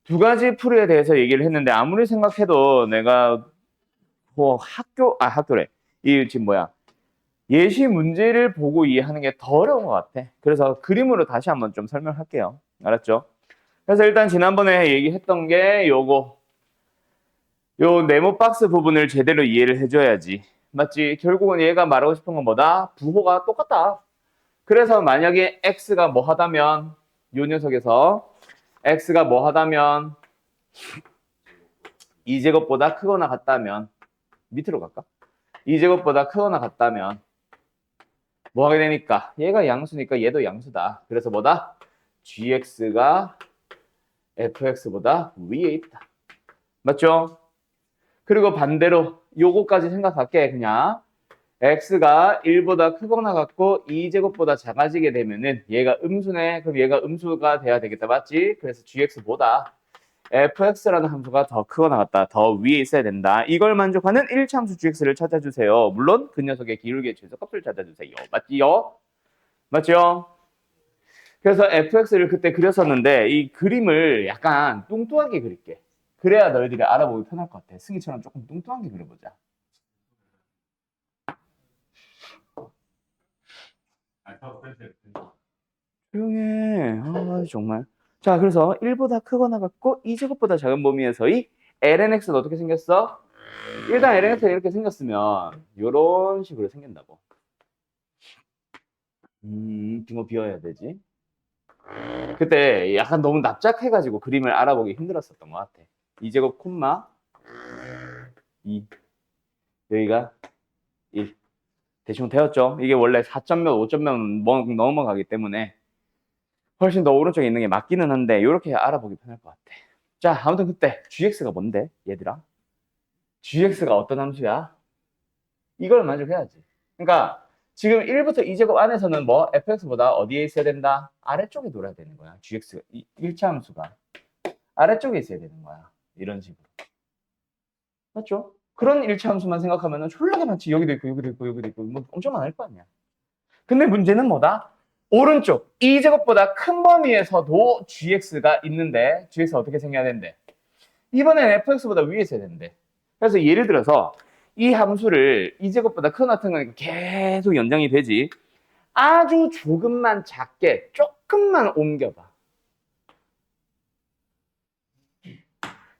두 가지 풀이에 대해서 얘기를 했는데 아무리 생각해도 내가 뭐 학교래. 이 지금 뭐야? 예시 문제를 보고 이해하는 게 더 어려운 것 같아. 그래서 그림으로 다시 한번 좀 설명할게요. 알았죠? 그래서 일단 지난번에 얘기했던 게 요거. 요 네모 박스 부분을 제대로 이해를 해줘야지. 맞지? 결국은 얘가 말하고 싶은 건 뭐다? 부호가 똑같다. 그래서 만약에 x가 뭐 하다면 요 녀석에서 x가 뭐 하다면 2제곱보다 크거나 같다면 밑으로 갈까? 2제곱보다 크거나 같다면 뭐 하게 되니까 얘가 양수니까 얘도 양수다. 그래서 뭐다? gx가 fx보다 위에 있다. 맞죠? 그리고 반대로 요거까지 생각할게. 그냥 x가 1보다 크거나 같고 2제곱보다 작아지게 되면은 얘가 음수네. 그럼 얘가 음수가 돼야 되겠다. 맞지? 그래서 gx보다 fx라는 함수가 더 크거나 같다. 더 위에 있어야 된다. 이걸 만족하는 1차함수 gx를 찾아주세요. 물론 그 녀석의 기울기의 최소값을 찾아주세요. 맞지요? 맞죠? 그래서 fx를 그때 그렸었는데 이 그림을 약간 뚱뚱하게 그릴게. 그래야 너희들이 알아보기 편할 것 같아. 승희처럼 조금 뚱뚱하게 그려보자. 조용해. 아, 정말. 자, 그래서 1보다 크거나 같고 2제곱보다 작은 범위에서의 lnx는 어떻게 생겼어? 일단 lnx가 이렇게 생겼으면 이런 식으로 생긴다고. 빙어 비워야 되지. 그때 약간 너무 납작해가지고 그림을 알아보기 힘들었었던 것 같아. 2제곱 콤마 2 여기가 1 대충 되었죠. 이게 원래 4점 몇 5점 몇 넘어가기 때문에 훨씬 더 오른쪽에 있는 게 맞기는 한데 이렇게 알아보기 편할 것 같아. 자, 아무튼 그때 gx가 뭔데 얘들아? gx가 어떤 함수야? 이걸 만족해야지. 그러니까 지금 1부터 2제곱 안에서는 뭐 fx보다 어디에 있어야 된다? 아래쪽에 돌아야 되는 거야. gx가 1차 함수가 아래쪽에 있어야 되는 거야. 이런 식으로. 맞죠? 그런 1차 함수만 생각하면 졸라게 많지. 여기도 있고 여기도 있고 여기도 있고 뭐 엄청 많을 거 아니야. 근데 문제는 뭐다? 오른쪽 2제곱보다 큰 범위에서도 gx가 있는데 gx가 어떻게 생겨야 되는데? 이번엔 fx보다 위에 있어야 되는데. 그래서 예를 들어서 이 함수를 2제곱보다 크거나 같은 거니까 계속 연장이 되지. 아주 조금만 작게 조금만 옮겨봐.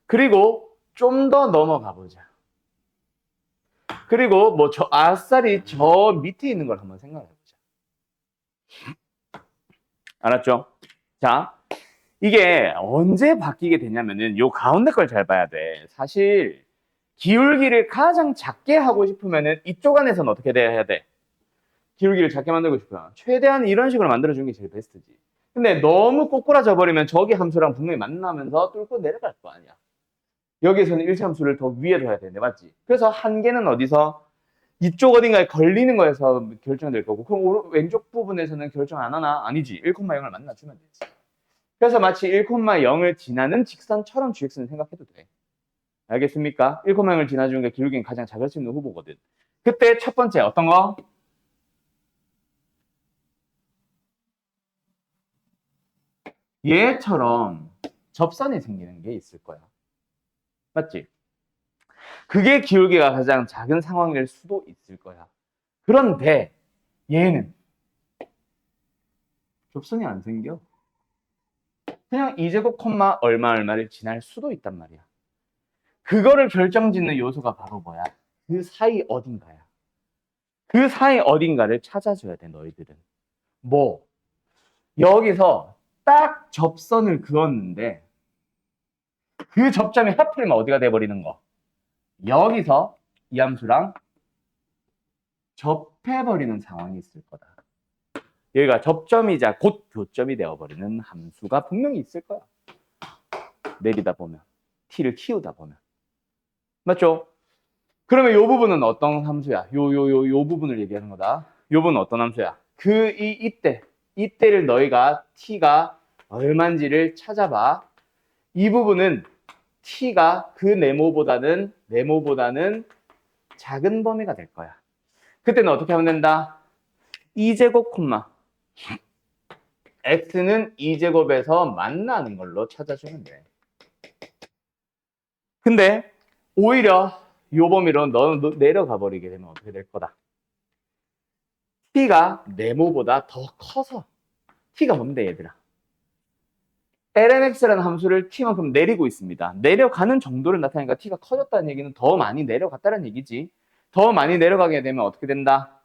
그리고 좀 더 넘어가 보자. 그리고 뭐 저 아싸리 저 밑에 있는 걸 한번 생각해 보자. 알았죠? 자, 이게 언제 바뀌게 되냐면은 요 가운데 걸 잘 봐야 돼. 사실 기울기를 가장 작게 하고 싶으면은 이쪽 안에서는 어떻게 돼야 돼? 기울기를 작게 만들고 싶으면 최대한 이런 식으로 만들어주는 게 제일 베스트지. 근데 너무 꼬꾸라져 버리면 저기 함수랑 분명히 만나면서 뚫고 내려갈 거 아니야. 여기에서는 1차 함수를 더 위에 둬야 되는데 맞지? 그래서 한계는 어디서? 이쪽 어딘가에 걸리는 거에서 결정될 거고 그럼 왼쪽 부분에서는 결정 안 하나? 아니지. 1,0을 만나주면 되지. 그래서 마치 1,0을 지나는 직선처럼 gx는 생각해도 돼. 알겠습니까? 1,0을 지나주는 게 기울기는 가장 작을 수 있는 후보거든. 그때 첫 번째 어떤 거? 얘처럼 접선이 생기는 게 있을 거야. 맞지? 그게 기울기가 가장 작은 상황일 수도 있을 거야. 그런데 얘는 접선이 안 생겨. 그냥 2제곱 콤마 얼마 얼마를 지날 수도 있단 말이야. 그거를 결정짓는 요소가 바로 뭐야? 그 사이 어딘가야. 그 사이 어딘가를 찾아줘야 돼, 너희들은. 뭐, 여기서 딱 접선을 그었는데 그 접점이 하필이면 어디가 돼버리는 거. 여기서 이 함수랑 접해버리는 상황이 있을 거다. 여기가 접점이자 곧 교점이 되어버리는 함수가 분명히 있을 거야. 내리다 보면. t를 키우다 보면. 맞죠? 그러면 이 부분은 어떤 함수야? 요 부분을 얘기하는 거다. 요 부분은 어떤 함수야? 이때를 너희가 t가 얼만지를 찾아봐. 이 부분은 t가 그 네모보다는 작은 범위가 될 거야. 그때는 어떻게 하면 된다? 2제곱 콤마 x는 2제곱에서 만나는 걸로 찾아주면 돼. 근데 오히려 요 범위로 너는 내려가 버리게 되면 어떻게 될 거다? t가 네모보다 더 커서 t가 뭔데 얘들아? lnx라는 함수를 t만큼 내리고 있습니다. 내려가는 정도를 나타내니까 t가 커졌다는 얘기는 더 많이 내려갔다는 얘기지. 더 많이 내려가게 되면 어떻게 된다?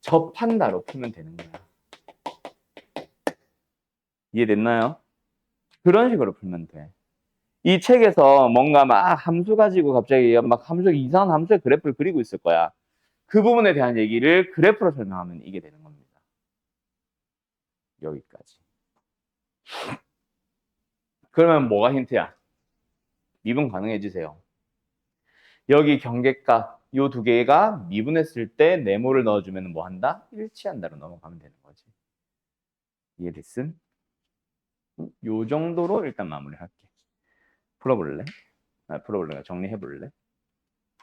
접한다로 풀면 되는 거야. 이해됐나요? 그런 식으로 풀면 돼. 이 책에서 뭔가 막 함수 가지고 갑자기 막 함수 이상한 함수의 그래프를 그리고 있을 거야. 그 부분에 대한 얘기를 그래프로 설명하면 이게 되는 겁니다. 여기까지. 그러면 뭐가 힌트야? 미분 가능해지세요. 여기 경계값 요 두 개가 미분했을 때 네모를 넣어주면 뭐 한다? 일치한다로 넘어가면 되는 거지. 이해됐음? 요 정도로 일단 마무리할게. 풀어볼래? 풀어볼래? 정리해볼래?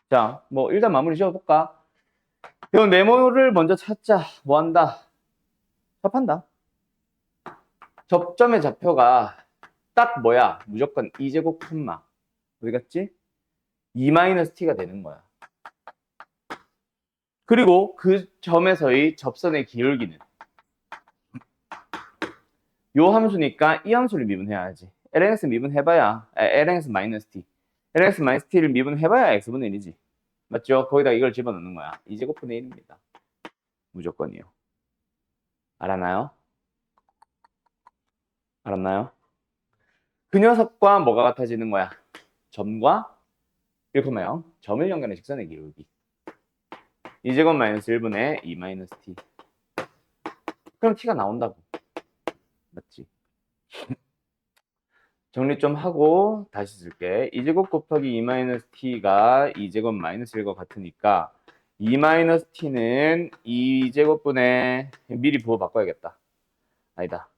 자, 뭐 일단 마무리 지어볼까? 요 네모를 먼저 찾자. 뭐 한다? 접한다. 접점의 좌표가 딱 뭐야? 무조건 2제곱 콤마. 어디 갔지? 2-t가 되는 거야. 그리고 그 점에서의 접선의 기울기는 요 함수니까 이 함수를 미분해야지. lnx 미분해봐야 lnx-t. lnx-t를 미분해봐야 x분의 1이지. 맞죠? 거기다 이걸 집어넣는 거야. 2제곱분의 1입니다. 무조건이요. 알았나요? 알았나요? 그 녀석과 뭐가 같아지는 거야? 점과 1,0 점을 연결하는 직선의 기울기. 2제곱 마이너스 1분의 2-t. 그럼 t가 나온다고. 맞지? 정리 좀 하고 다시 쓸게. 2제곱 곱하기 2-t가 2제곱 마이너스 1과 같으니까 2-t는 2제곱분의 미리 부호 바꿔야겠다. 아니다.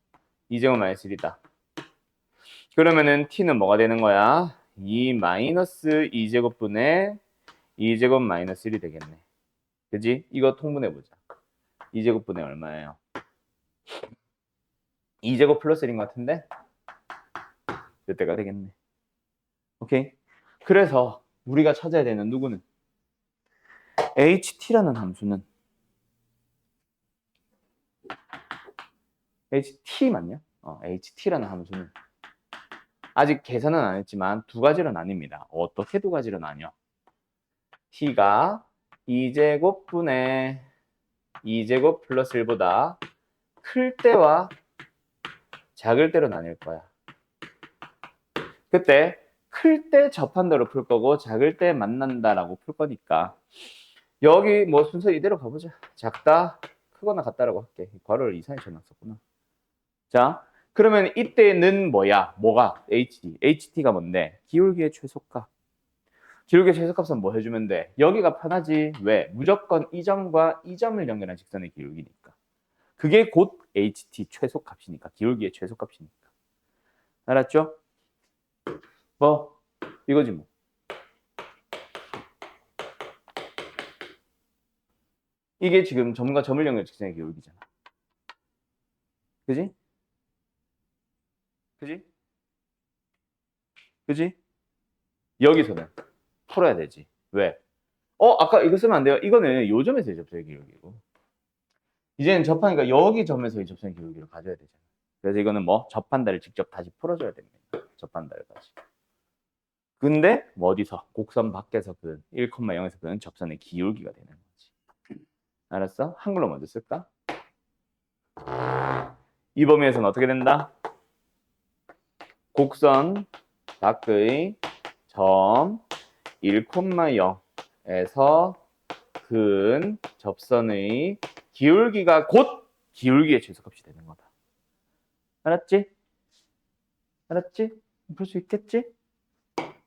2제곱 마이너스 1이다. 그러면은 t는 뭐가 되는 거야? 2-2제곱분의 2제곱 마이너스 1이 되겠네. 그지? 이거 통분해보자. 2제곱분의 얼마예요? 2제곱 플러스 1인 것 같은데? 그때가 되겠네. 오케이? 그래서 우리가 찾아야 되는 누구는? ht라는 함수는 ht 맞냐? ht라는 함수는 아직 계산은 안 했지만 두 가지로 나뉩니다. 어떻게 두 가지로 나뉘어? t가 2제곱분의 2제곱 플러스 1보다 클 때와 작을 때로 나뉠 거야. 그때 클 때 접한다로 풀 거고 작을 때 만난다라고 풀 거니까 여기 뭐 순서 이대로 가보자. 작다, 크거나 같다라고 할게. 괄호를 이상하게 쳐놨었구나. 자, 그러면 이때는 뭐야? 뭐가? HT가 뭔데? 기울기의 최소값. 기울기의 최소값은 뭐 해주면 돼? 여기가 편하지. 왜? 무조건 이 점과 이 점을 연결한 직선의 기울기니까. 그게 곧 HT 최소값이니까. 기울기의 최소값이니까. 알았죠? 뭐 이거지 뭐. 이게 지금 점과 점을 연결한 직선의 기울기잖아. 그지? 그지? 그지? 여기서는 풀어야 되지. 왜? 아까 이거 쓰면 안 돼요. 이거는 요 점에서의 접선의 기울기고. 이제는 접하니까 여기 점에서의 접선의 기울기를 가져야 되잖아. 그래서 이거는 뭐 접한다를 직접 다시 풀어줘야 됩니다. 접한다를 다시. 근데 뭐 어디서? 곡선 밖에서 그 1,0에서 그는 접선의 기울기가 되는 거지. 알았어? 한글로 먼저 쓸까? 이 범위에서는 어떻게 된다? 곡선 밖의 점 1,0에서 근 접선의 기울기가 곧 기울기의 최소값이 되는 거다. 알았지? 알았지? 볼 수 있겠지?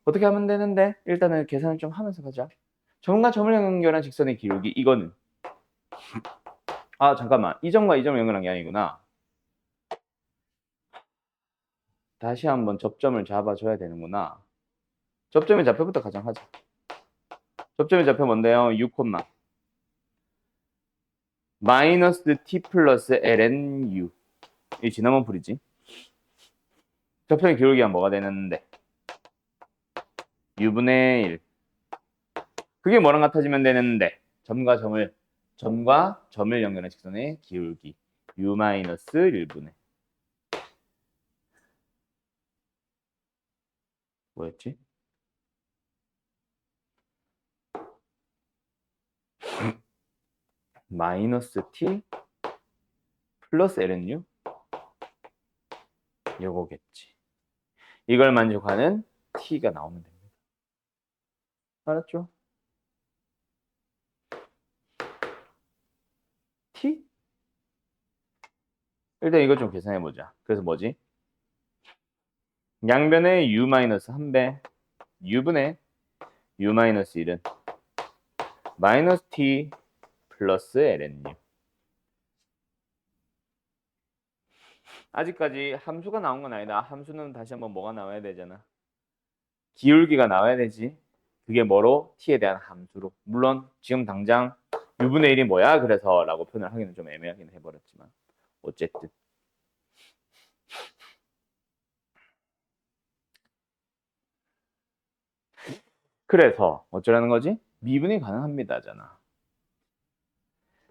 어떻게 하면 되는데? 일단은 계산을 좀 하면서 가자. 점과 점을 연결한 직선의 기울기 이거는 잠깐만 이 점과 이 점을 연결한 게 아니구나. 다시 한번 접점을 잡아줘야 되는구나. 접점의 좌표부터 가장 하자. 접점의 좌표 뭔데요? 6, 마이너스 t 플러스 ln u. 이 지난번 풀이지. 겹편의 기울기가 뭐가 되는데? u분의 1. 그게 뭐랑 같아지면 되는데? 점과 점을 연결한 직선의 기울기 u-1분의 뭐였지? 마이너스 t 플러스 lnu? 요거겠지. 이걸 만족하는 t가 나오면 됩니다. 알았죠? t? 일단 이거 좀 계산해보자. 그래서 뭐지? 양변의 u-1배 u분의 u-1은 마이너스 t 플러스 lnu. 아직까지 함수가 나온 건 아니다. 함수는 다시 한번 뭐가 나와야 되잖아. 기울기가 나와야 되지. 그게 뭐로? t에 대한 함수로. 물론 지금 당장 u분의 1이 뭐야? 그래서 라고 표현을 하기는 좀 애매하긴 해버렸지만 어쨌든 그래서 어쩌라는 거지? 미분이 가능합니다잖아.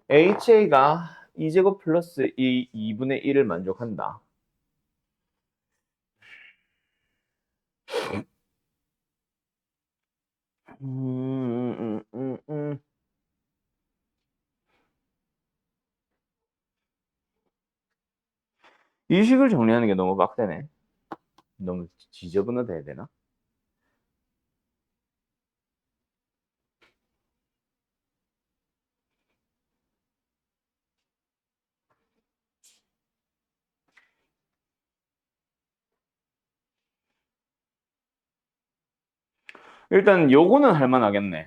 HA가 2제곱 플러스 2분의 1을 만족한다. 이 식을 정리하는 게 너무 빡세네. 너무 지저분하다 되나? 일단 요거는 할만하겠네.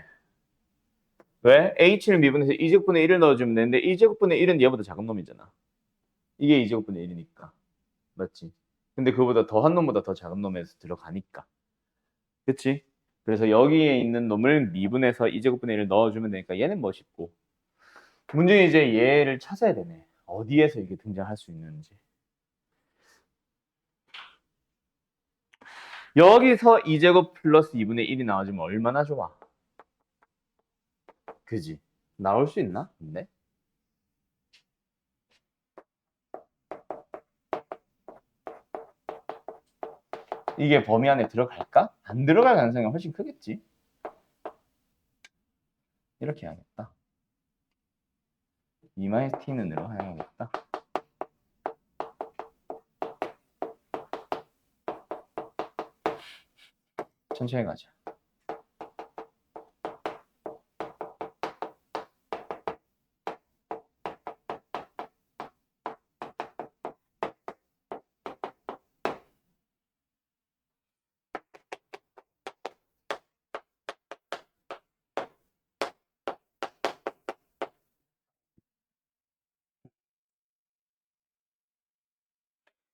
왜? H를 미분해서 2제곱분의 1을 넣어주면 되는데 2제곱분의 1은 얘보다 작은 놈이잖아. 이게 2제곱분의 1이니까. 맞지? 근데 그거보다 더한 놈보다 더 작은 놈에서 들어가니까. 그치? 그래서 여기에 있는 놈을 미분해서 2제곱분의 1을 넣어주면 되니까 얘는 멋있고. 문제는 이제 얘를 찾아야 되네. 어디에서 이게 등장할 수 있는지. 여기서 2제곱 플러스 2분의 1이 나와주면 얼마나 좋아. 그지? 나올 수 있나? 근데? 이게 범위 안에 들어갈까? 안 들어갈 가능성이 훨씬 크겠지. 이렇게 해야겠다. 2-t는으로 해야겠다. 천천히 가자.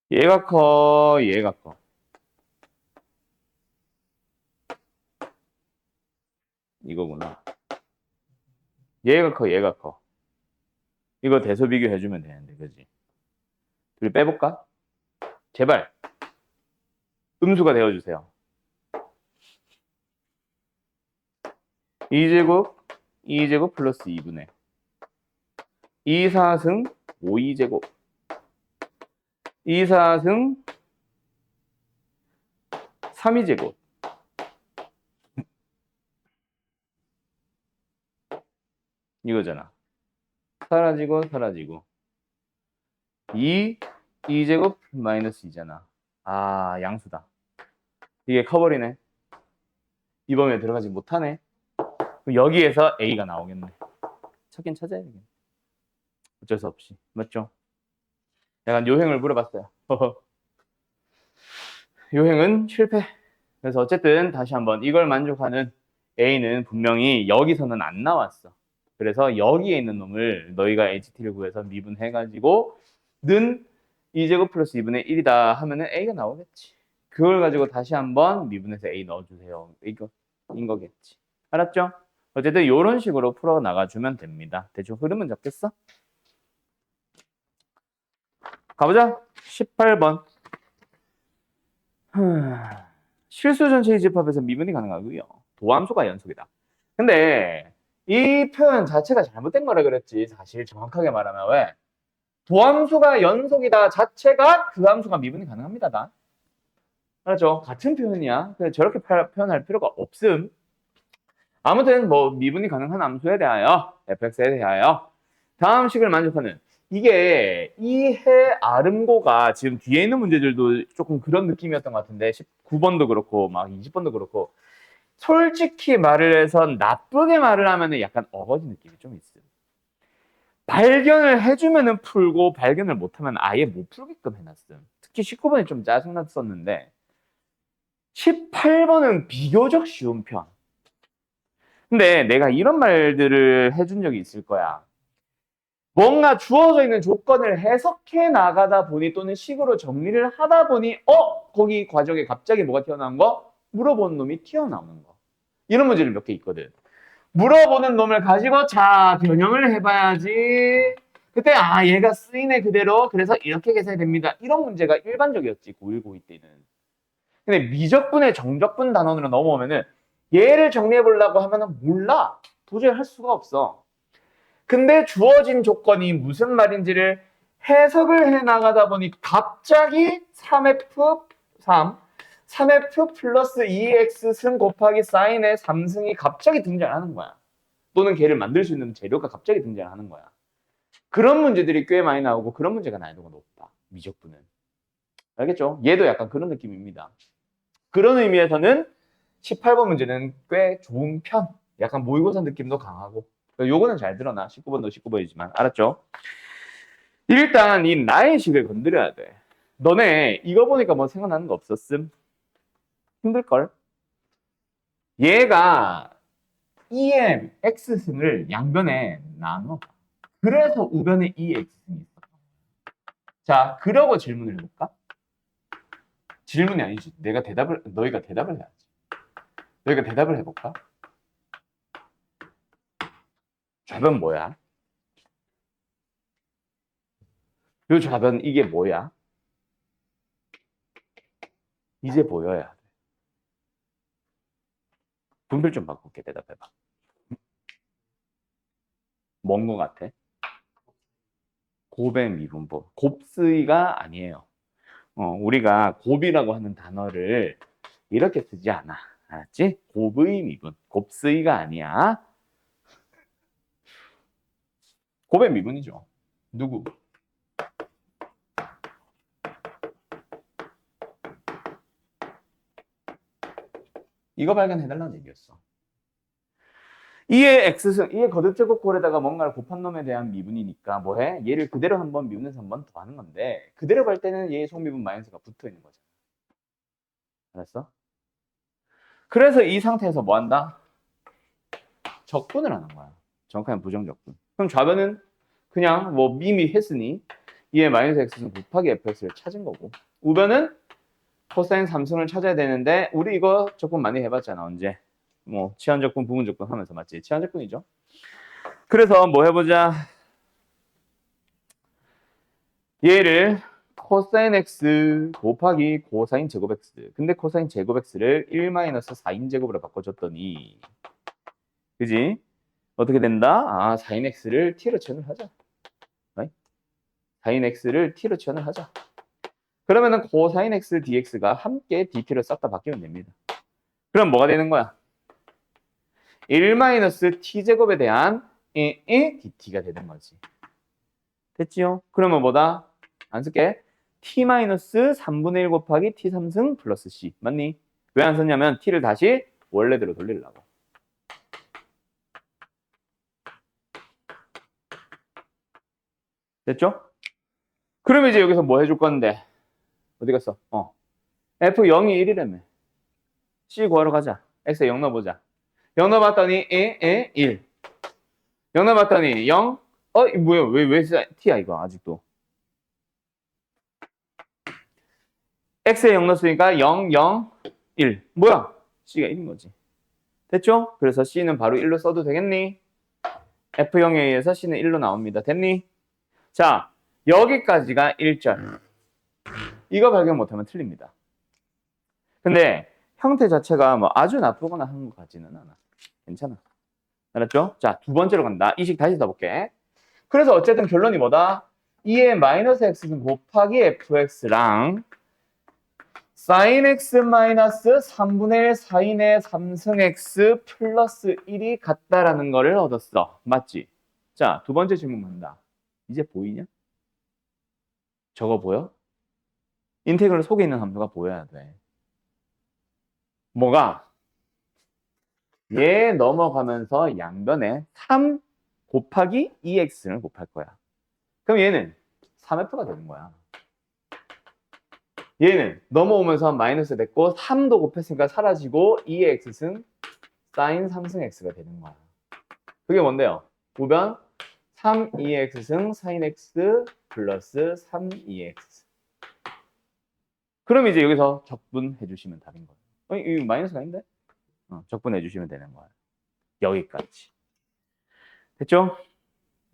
얘가 커, 얘가 커. 이거구나. 얘가 커, 얘가 커. 이거 대소 비교해주면 되는데, 그지? 둘이 빼볼까? 제발. 음수가 되어주세요. 2제곱, 2제곱 플러스 2분의 2사승 5-2제곱 2사승 3-2제곱 이거잖아. 사라지고 사라지고 2제곱 마이너스 2잖아. 아, 양수다. 이게 커버리네. 이 범위에 들어가지 못하네. 그럼 여기에서 A가 나오겠네. 찾긴 찾아야 되겠네. 어쩔 수 없이. 맞죠? 약간 요행을 물어봤어요. 요행은 실패. 그래서 어쨌든 다시 한번 이걸 만족하는 A는 분명히 여기서는 안 나왔어. 그래서 여기에 있는 놈을 너희가 HT를 구해서 미분해가지고 는 2제곱 플러스 2분의 1이다 하면은 A가 나오겠지. 그걸 가지고 다시 한번 미분해서 A 넣어주세요. 이거인 거겠지. 알았죠? 어쨌든 이런 식으로 풀어 나가주면 됩니다. 대충 흐름은 잡겠어? 가보자. 18번. 실수 전체의 집합에서 미분이 가능하고요. 도함수가 연속이다. 근데 이 표현 자체가 잘못된 거라 그랬지. 사실 정확하게 말하면 왜? 도함수가 연속이다 자체가 그 함수가 미분이 가능합니다. 다. 알았죠? 같은 표현이야. 그래서 저렇게 표현할 필요가 없음. 아무튼 뭐 미분이 가능한 함수에 대하여 fx에 대하여 다음 식을 만족하는 이게 이해 아름고가 지금 뒤에 있는 문제들도 조금 그런 느낌이었던 것 같은데 19번도 그렇고 막 20번도 그렇고 솔직히 말을 해서 나쁘게 말을 하면은 약간 어거지 느낌이 좀 있어요. 발견을 해주면은 풀고 발견을 못하면 아예 못 풀게끔 해놨음. 특히 19번이 좀 짜증났었는데 18번은 비교적 쉬운 편. 근데 내가 이런 말들을 해준 적이 있을 거야. 뭔가 주어져 있는 조건을 해석해 나가다 보니 또는 식으로 정리를 하다 보니 거기 과정에 갑자기 뭐가 튀어나온 거? 물어보는 놈이 튀어나오는 거. 이런 문제를 몇 개 있거든. 물어보는 놈을 가지고 자 변형을 해봐야지. 그때 얘가 쓰이네 그대로 그래서 이렇게 계산이 됩니다. 이런 문제가 일반적이었지 고1 고2 때는. 근데 미적분의 정적분 단원으로 넘어오면은 얘를 정리해 보려고 하면은 몰라. 도저히 할 수가 없어. 근데 주어진 조건이 무슨 말인지를 해석을 해 나가다 보니 갑자기 3f 플러스 2x 승 곱하기 사인의 3승이 갑자기 등장하는 거야. 또는 걔를 만들 수 있는 재료가 갑자기 등장하는 거야. 그런 문제들이 꽤 많이 나오고 그런 문제가 난이도가 높다. 미적분은. 알겠죠? 얘도 약간 그런 느낌입니다. 그런 의미에서는 18번 문제는 꽤 좋은 편. 약간 모의고사 느낌도 강하고. 요거는 잘 들어놔. 19번도 19번이지만. 알았죠? 일단 이 나의 식을 건드려야 돼. 너네 이거 보니까 뭐 생각나는 거 없었음? 힘들걸? 얘가 EM X승을 양변에 나눠. 그래서 우변에 EX승이 있어. 자, 그러고 질문을 해볼까? 질문이 아니지. 너희가 대답을 해야지. 너희가 대답을 해볼까? 좌변 뭐야? 요 좌변 이게 뭐야? 이제 보여야 돼. 분별 좀 바꿀게. 대답해봐. 뭔 거 같아? 곱의 미분법. 곱스이가 아니에요. 우리가 곱이라고 하는 단어를 이렇게 쓰지 않아. 알았지? 곱의 미분. 곱스이가 아니야. 곱의 미분이죠. 누구? 이거 발견해달라는 얘기였어. 이의 x승, 이의 거듭제곱골에다가 뭔가를 곱한 놈에 대한 미분이니까 뭐해? 얘를 그대로 한번 미분해서 한번 더 하는 건데 그대로 갈 때는 얘의 속미분 마이너스가 붙어 있는 거잖아. 알았어? 그래서 이 상태에서 뭐 한다? 적분을 하는 거야. 정확하게 부정적분. 그럼 좌변은 그냥 뭐 미미했으니 이의 마이너스 x승 곱하기 fx를 찾은 거고 우변은 코사인 3승을 찾아야 되는데 우리 이거 적분 많이 해봤잖아. 언제? 뭐 치환적분, 부분적분 하면서 맞지? 치환적분이죠. 그래서 뭐 해보자. 얘를 코사인 x 곱하기 코사인 제곱 x. 근데 코사인 제곱 x를 1-4인 제곱으로 바꿔줬더니 그지? 어떻게 된다? 4인 x를 t로 치환을 하자. 4인 x를 t로 치환을 하자. 그러면은 코사인 x dx가 함께 dt로 싹 다 바뀌면 됩니다. 그럼 뭐가 되는 거야? 1-t제곱에 대한 dt가 되는 거지. 됐지요? 그러면 뭐다? 안 쓸게. t-3분의 1 곱하기 t3승 플러스 c. 맞니? 왜 안 썼냐면 t를 다시 원래대로 돌리려고. 됐죠? 그러면 이제 여기서 뭐 해줄 건데? 어디 갔어? f0이 1이라며. c 구하러 가자. x에 0 넣어보자. 0 넣어봤더니 1. 0 넣어봤더니 0. 뭐야? 왜 t야 이거 아직도. x에 0 넣었으니까 0, 0, 1. 뭐야? c가 1인 거지. 됐죠? 그래서 c는 바로 1로 써도 되겠니? f0에 의해서 c는 1로 나옵니다. 됐니? 자, 여기까지가 1절. 이거 발견 못하면 틀립니다. 근데 형태 자체가 뭐 아주 나쁘거나 하는 것 같지는 않아. 괜찮아. 알았죠? 자, 두 번째로 간다. 이 식 다시 써볼게. 그래서 어쨌든 결론이 뭐다? 2의 마이너스 x는 곱하기 fx랑 sin x 마이너스 3분의 1 사인의 3승 x 플러스 1이 같다라는 거를 얻었어. 맞지? 자, 두 번째 질문 간다. 이제 보이냐? 저거 보여? 인테그럴 속에 있는 함수가 보여야 돼. 뭐가? 얘 넘어가면서 양변에 3 곱하기 2x를 곱할 거야. 그럼 얘는 3f가 되는 거야. 얘는 넘어오면서 마이너스 됐고 3도 곱했으니까 사라지고 2의 x승 sin 3승 x가 되는 거야. 그게 뭔데요? 우변 3 2의 x승 sin x 플러스 3 2의 x. 그럼 이제 여기서 적분해 주시면 답인 거예요. 이거 마이너스가 아닌데? 적분해 주시면 되는 거예요. 여기까지. 됐죠?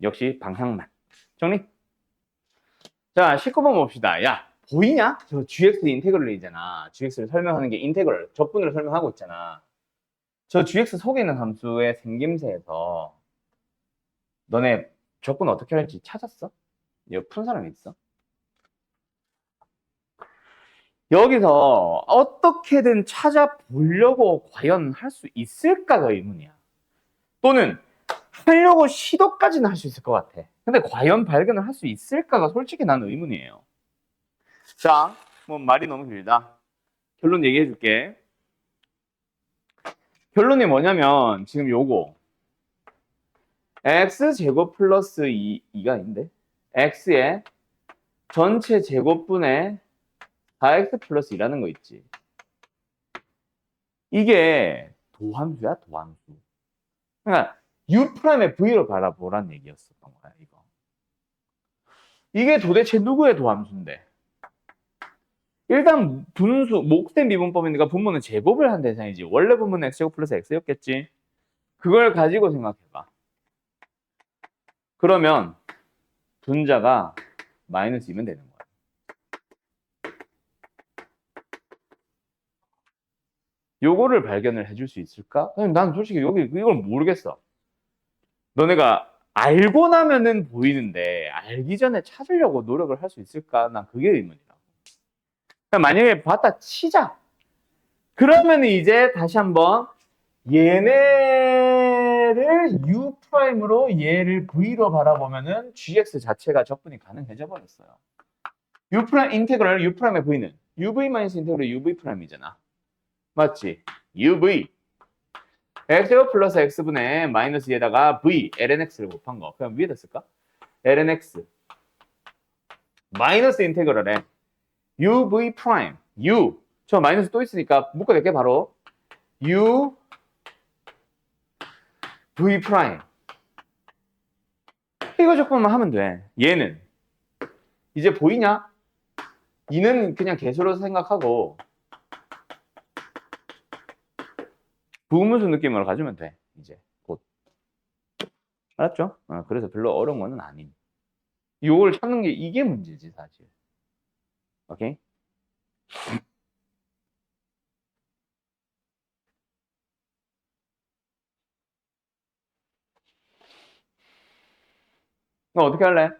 역시 방향만. 정리? 자, 19번 봅시다. 야, 보이냐? 저 gx 인테그럴이잖아. gx를 설명하는 게 인테그럴, 적분으로 설명하고 있잖아. 저 gx 속에 있는 함수의 생김새에서 너네 적분 어떻게 할지 찾았어? 이거 푼 사람이 있어? 여기서 어떻게든 찾아보려고 과연 할 수 있을까가 의문이야. 또는 하려고 시도까지는 할 수 있을 것 같아. 근데 과연 발견을 할 수 있을까가 솔직히 나는 의문이에요. 자, 뭐 말이 너무 길다. 결론 얘기해 줄게. 결론이 뭐냐면 지금 요거 x제곱 플러스 2가 있는데 x의 전체 제곱분의 4x 플러스 2라는 거 있지. 이게 도함수야, 도함수. 그러니까 U'의 V로 바라보란 얘기였었던 거야, 이거. 이게 도대체 누구의 도함수인데? 일단 분수, 목셈 미분법이니까 분모는 제곱을 한 대상이지. 원래 분모는 x제곱 플러스 x였겠지. 그걸 가지고 생각해봐. 그러면 분자가 마이너스 2면 되는 거야. 요거를 발견을 해줄 수 있을까? 난 솔직히 이걸 모르겠어. 너네가 알고 나면은 보이는데 알기 전에 찾으려고 노력을 할 수 있을까? 난 그게 의문이다. 만약에 봤다 치자. 그러면 이제 다시 한번 얘네를 U'으로 얘를 V로 바라보면은 GX 자체가 적분이 가능해져 버렸어요. U' 인테그럴 U'의 V는 UV- 인테그럴 UV'이잖아. 맞지? UV X제곱 플러스 X분의 마이너스 에다가 V, lnX를 곱한 거. 그럼 위에다 쓸까? lnX 마이너스 인테그럴에 UV 프라임 U 저 마이너스 또 있으니까 묶어낼게 바로 U V 프라임 이거 적분만 하면 돼. 얘는 이제 보이냐? 이는 그냥 개수로 생각하고 부분수 느낌으로 가주면 돼. 이제 곧 알았죠? 그래서 별로 어려운 거는 아님. 이걸 찾는 게 이게 문제지 사실. 오케이? 그럼 어떻게 할래?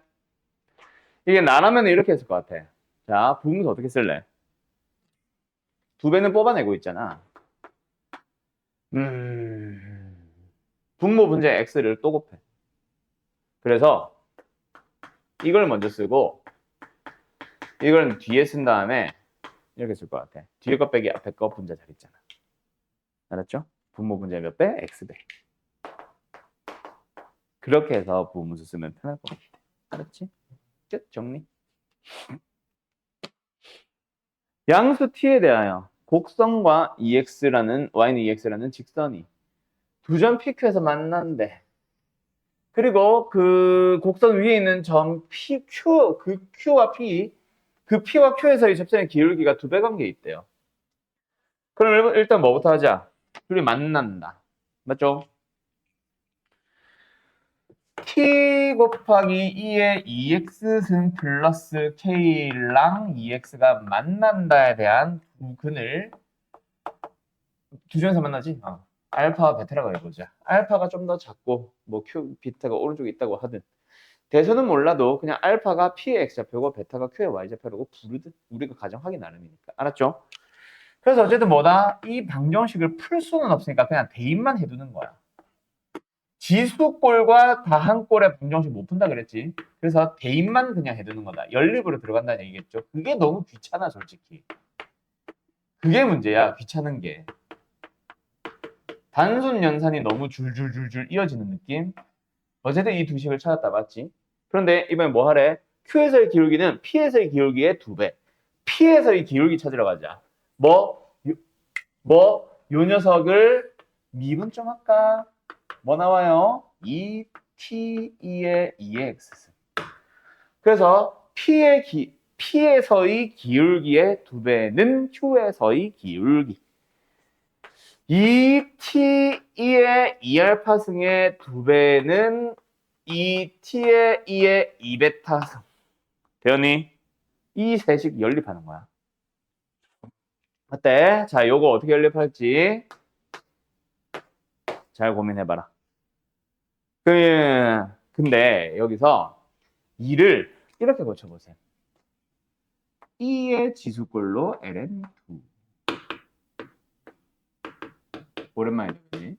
이게 나라면 이렇게 했을 것 같아. 자, 부분수 어떻게 쓸래? 두 배는 뽑아내고 있잖아. 분모 분자에 x를 또 곱해. 그래서 이걸 먼저 쓰고 이걸 뒤에 쓴 다음에 이렇게 쓸 것 같아. 뒤에 거 빼기 앞에 거 분자 잘 있잖아. 알았죠? 분모 분자 몇 배? x배. 그렇게 해서 부분수 쓰면 편할 것 같아. 알았지? 끝 정리. 양수 t에 대하여 곡선과 y는 ex라는 직선이 두 점 PQ에서 만난대. 그리고 그 곡선 위에 있는 점 PQ, 그 Q와 P, 그 P와 Q에서의 접선의 기울기가 두 배 관계에 있대요. 그럼 일단 뭐부터 하자? 둘이 만난다. 맞죠? T 곱하기 2의 2x승 플러스 K랑 2x가 만난다에 대한 두 근을 두 중에서 만나지? 알파와 베타라고 해보자. 알파가 좀 더 작고 뭐 q 비타가 오른쪽에 있다고 하든 대수는 몰라도 그냥 알파가 p의 x좌표고 베타가 q의 y좌표라고 부르듯 우리가 가정하기 나름이니까. 알았죠? 그래서 어쨌든 뭐다? 이 방정식을 풀 수는 없으니까 그냥 대입만 해두는 거야. 지수꼴과 다항꼴의 방정식 못 푼다 그랬지. 그래서 대입만 그냥 해두는 거다. 연립으로 들어간다는 얘기겠죠. 그게 너무 귀찮아 솔직히. 그게 문제야. 귀찮은 게. 단순 연산이 너무 줄줄줄줄 이어지는 느낌. 어쨌든 이 두 식을 찾았다 맞지? 그런데 이번에 뭐 하래? Q에서의 기울기는 P에서의 기울기의 2배. P에서의 기울기 찾으러 가자. 요 녀석을 미분 좀 할까? 뭐 나와요? 2T2의 2X. 그래서 P에서의 기울기의 2배는 Q에서의 기울기. 2T2의 2알파승의 2배는 2T의 2의 2베타승. 되었니? 이 세식 연립하는 거야. 어때? 자, 요거 어떻게 연립할지 잘 고민해봐라. 근데 여기서 2를 이렇게 고쳐보세요. 2의 지수꼴로 ln2. 오랜만에 듣지?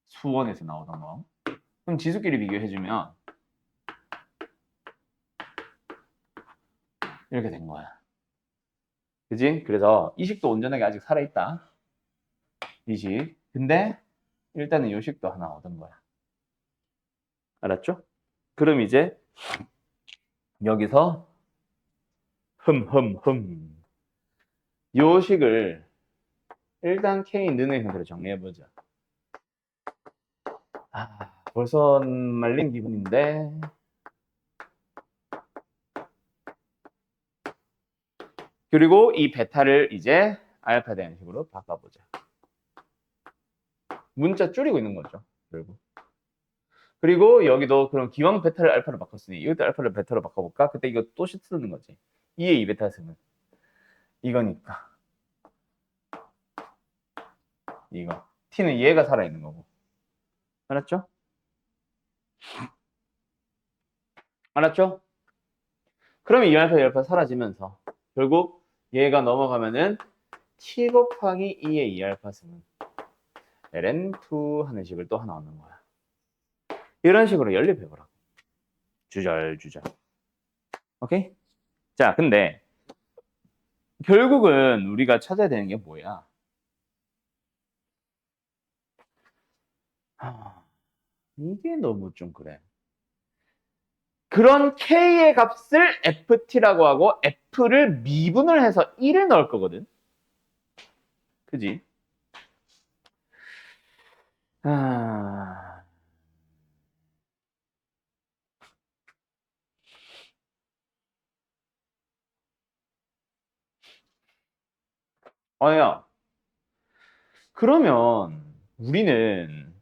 수원에서 나오던 거. 그럼 지수끼리 비교해주면 이렇게 된 거야. 그지? 그래서 이 식도 온전하게 아직 살아있다. 이 식. 근데 일단은 요 식도 하나 얻은 거야. 알았죠? 그럼 이제 여기서 요 식을 일단 K 는의 형태로 정리해보자. 벌써 말린 기분인데 그리고 이 베타를 이제 알파 대한 식으로 바꿔보자. 문자 줄이고 있는 거죠. 결국. 그리고 여기도 그럼 기왕 베타를 알파로 바꿨으니 이것도 알파를 베타로 바꿔볼까? 그때 이거 또 쓰는 거지. 2의 2베타 쓰면 이거니까 이거 t는 얘가 살아있는 거고. 알았죠? 알았죠? 그러면 이 알파, 이 알파 사라지면서 결국 얘가 넘어가면은 t 곱하기 2의 2알파 쓰면 ln2 하는 식을 또 하나 얻는 거야. 이런 식으로 연립해보라고. 주절. 오케이? 자, 근데 결국은 우리가 찾아야 되는 게 뭐야? 이게 너무 좀 그래. 그런 K의 값을 FT라고 하고 F를 미분을 해서 1을 넣을 거거든. 그지? 야. 그러면 우리는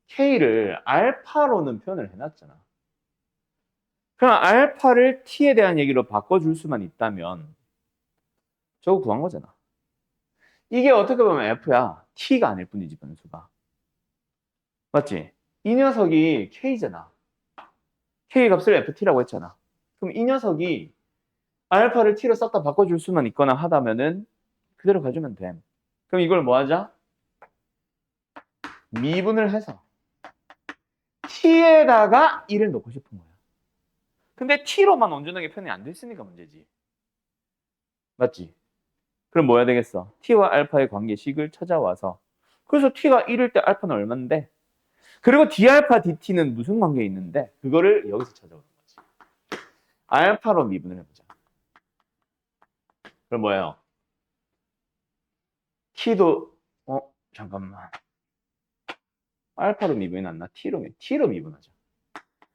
K를 알파로는 표현을 해놨잖아. 그럼 알파를 T에 대한 얘기로 바꿔줄 수만 있다면 저거 구한 거잖아. 이게 어떻게 보면 F야. T가 아닐 뿐이지, 변수가. 맞지? 이 녀석이 K잖아. K 값을 FT라고 했잖아. 그럼 이 녀석이 알파를 T로 싹 다 바꿔줄 수만 있거나 하다면은 그대로 가주면 돼. 그럼 이걸 뭐 하자? 미분을 해서 T에다가 1을 넣고 싶은 거야. 근데 T로만 온전하게 표현이 안 됐으니까 문제지. 맞지? 그럼 뭐 해야 되겠어? T와 알파의 관계식을 찾아와서 그래서 T가 1일 때 알파는 얼마인데 그리고 D알파 DT는 무슨 관계에 있는데 그거를 여기서 찾아오는 거지. 알파로 미분을 해보자. 그럼 뭐예요? T도 잠깐만. 알파로 미분이 낫나? T로 미분하자.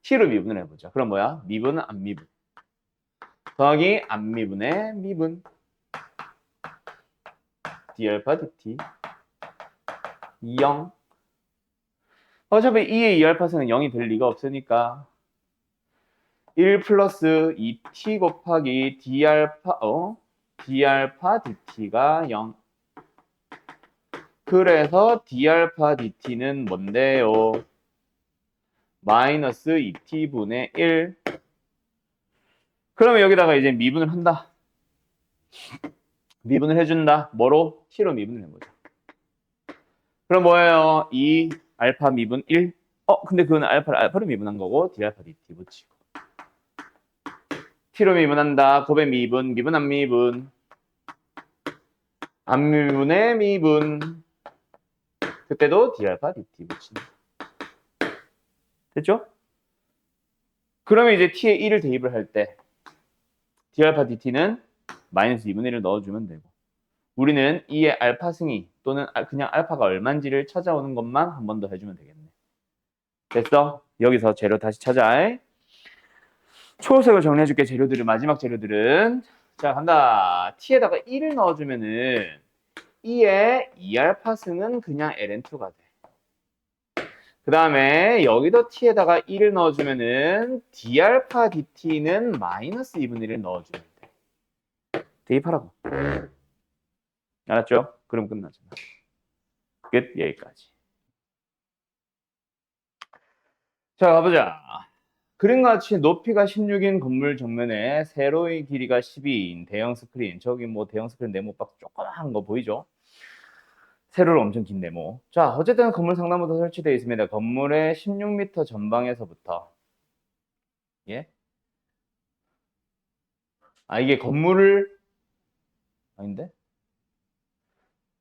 T로 미분을 해보자. 그럼 뭐야? 미분은 안 미분. 더하기 안 미분의 미분. D알파 DT 0. 어차피 2의 2알파승은 0이 될 리가 없으니까 1 플러스 2t 곱하기 D알파 DT가 0. 그래서 d알파 dt는 뭔데요? 마이너스 2t분의 1. 그러면 여기다가 이제 미분을 한다. 미분을 해준다. 뭐로? t로 미분을 해보자. 그럼 뭐예요? 2 알파 미분 1. 근데 그건 알파로 미분한 거고 d알파 dt 붙이고. t로 미분한다. 곱의 미분, 미분 안 미분. 안 미분의 미분. 그때도 d알파 dt 붙인다. 됐죠? 그러면 이제 t에 1을 대입을 할 때 d알파 dt는 마이너스 2분의 1을 넣어주면 되고 우리는 이의 알파 승이 또는 그냥 알파가 얼마인지를 찾아오는 것만 한 번 더 해주면 되겠네. 됐어? 여기서 재료 다시 찾아. 초록색으로 정리해줄게. 재료들을 마지막 재료들은 자 간다. t에다가 1을 넣어주면은 2의 2알파 승은 그냥 ln2가 돼. 그 다음에 여기도 t에다가 1을 넣어주면은 d알파 dt는 마이너스 2분의 1을 넣어주면 돼. 대입하라고. 알았죠? 그럼 끝나잖아. 끝. 여기까지. 자 가보자. 그림과 같이 높이가 16인 건물 정면에 세로의 길이가 12인 대형 스크린. 저기 뭐 대형 스크린 네모박 조그마한 거 보이죠? 세로로 엄청 긴 네모. 자 어쨌든 건물 상단부터 설치되어 있습니다. 건물의 16m 전방에서부터 예? 이게 건물을 아닌데?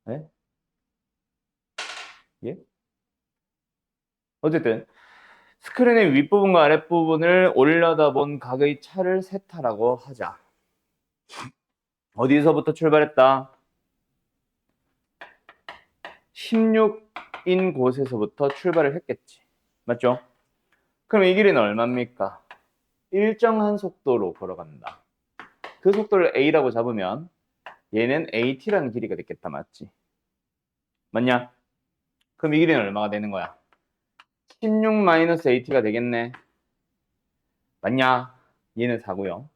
예? 예? 어쨌든 스크린의 윗부분과 아랫부분을 올려다본 각의 차를 세타라고 하자. 어디서부터 출발했다? 16인 곳에서부터 출발을 했겠지. 맞죠? 그럼 이 길이는 얼마입니까? 일정한 속도로 걸어간다. 그 속도를 A라고 잡으면 얘는 AT라는 길이가 됐겠다. 맞지? 맞냐? 그럼 이 길이는 얼마가 되는 거야? 16-AT가 되겠네. 맞냐? 얘는 4고요.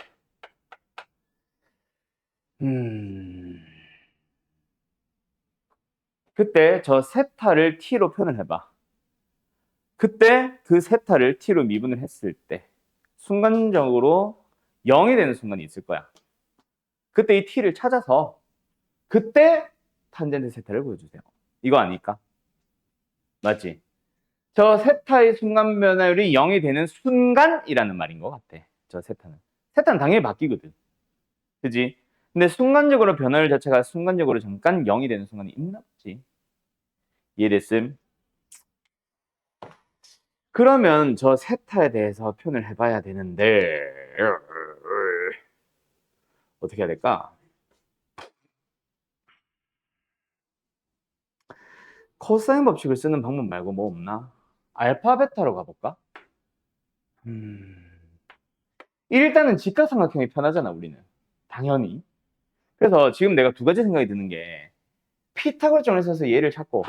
그때 저 세타를 t로 표현을 해봐. 그때 그 세타를 t로 미분을 했을 때 순간적으로 0이 되는 순간이 있을 거야. 그때 이 t를 찾아서 그때 탄젠트 세타를 보여주세요. 이거 아닐까? 맞지? 저 세타의 순간 변화율이 0이 되는 순간이라는 말인 것 같아. 저 세타는. 세타는 당연히 바뀌거든. 그지? 근데 순간적으로 변화율 자체가 순간적으로 잠깐 0이 되는 순간이 있나 보지. 이해됐음? 그러면 저 세타에 대해서 표현을 해봐야 되는데 어떻게 해야 될까? 코사인 법칙을 쓰는 방법 말고 뭐 없나? 알파 베타로 가볼까? 일단은 직각삼각형이 편하잖아 우리는. 당연히. 그래서 지금 내가 두 가지 생각이 드는 게 피타고라스 정리 써서 얘를 찾고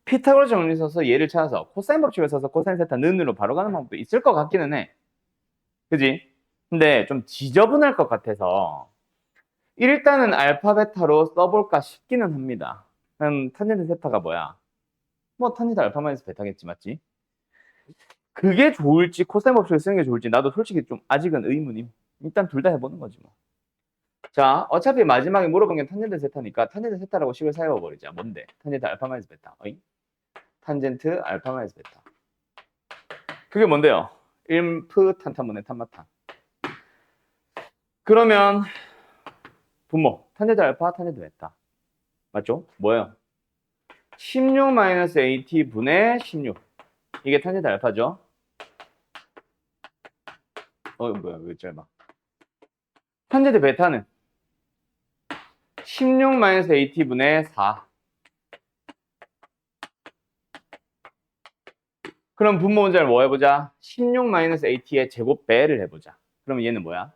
피타고라스 정리 써서 얘를 찾아서 코사인 법칙을 써서 코사인 세타 는으로 바로 가는 방법도 있을 것 같기는 해. 그지? 근데 좀 지저분할 것 같아서 일단은 알파 베타로 써볼까 싶기는 합니다. 탄젠트 세타가 뭐야? 뭐 탄젠트 알파 마이너스 베타겠지, 맞지? 그게 좋을지 코사인 법칙을 쓰는 게 좋을지 나도 솔직히 좀 아직은 의문임. 일단 둘 다 해보는 거지 뭐. 자, 어차피 마지막에 물어본 게 탄젠트 세타니까 탄젠트 세타라고 식을 사용해버리자. 뭔데? 탄젠트 알파 마이너스 베타. 어이? 탄젠트 알파 마이너스 베타. 그게 뭔데요? 일프 탄탄분의 탄마탄. 그러면 분모 탄젠트 알파 탄젠트 베타. 맞죠? 뭐예요? 16-AT 분의 16. 이게 탄젠트 알파죠? 뭐야, 왜 짧아? 탄젠트 베타는 16-AT 분의 4. 그럼 분모 문자를 뭐 해보자? 16-AT의 제곱배를 해보자. 그러면 얘는 뭐야?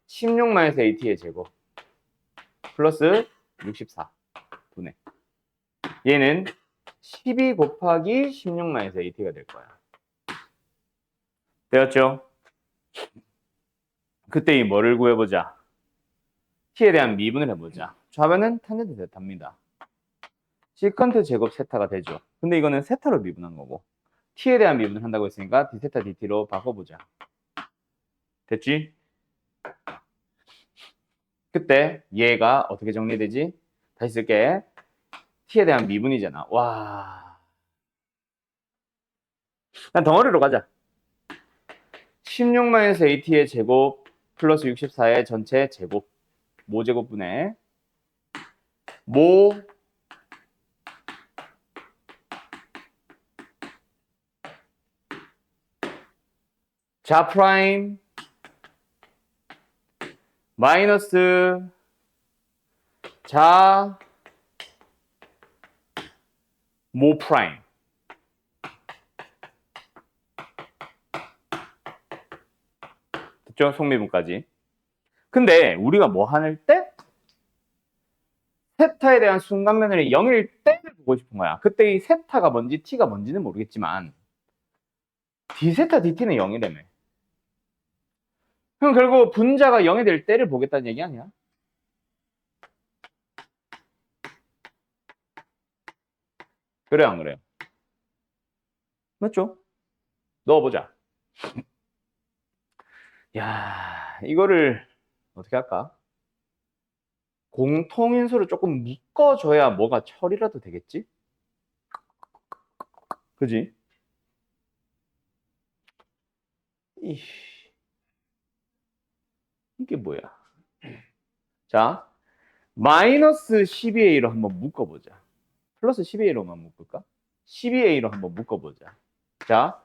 16-AT의 제곱 플러스 64 분의 얘는 12 곱하기 16-AT가 될 거야. 되었죠? 그때 이 뭐를 구해보자. t에 대한 미분을 해보자. 좌변은 탄젠트 세타입니다. 시컨트 제곱 세타가 되죠. 근데 이거는 세타로 미분한 거고 t에 대한 미분을 한다고 했으니까 d 세타 dt로 바꿔보자. 됐지? 그때 얘가 어떻게 정리되지? 다시 쓸게. t에 대한 미분이잖아. 와. 난 덩어리로 가자. 16-at의 제곱 플러스 64의 전체 제곱. 모제곱분의 모 자 프라임 마이너스 자 모 프라임. 됐죠? 속미분까지. 근데 우리가 뭐 할 때? 세타에 대한 순간면을 0일 때를 보고 싶은 거야. 그때 이 세타가 뭔지 t가 뭔지는 모르겠지만 d세타 dt는 0이라며. 그럼 결국 분자가 0이 될 때를 보겠다는 얘기 아니야? 그래요, 안 그래요? 맞죠? 넣어보자. 야, 이거를 어떻게 할까? 공통인수를 조금 묶어줘야 뭐가 처리라도 되겠지? 그지? 이게 뭐야? 자, 마이너스 12a로 한번 묶어보자. 플러스 12a로만 묶을까? 12a로 한번 묶어보자. 자,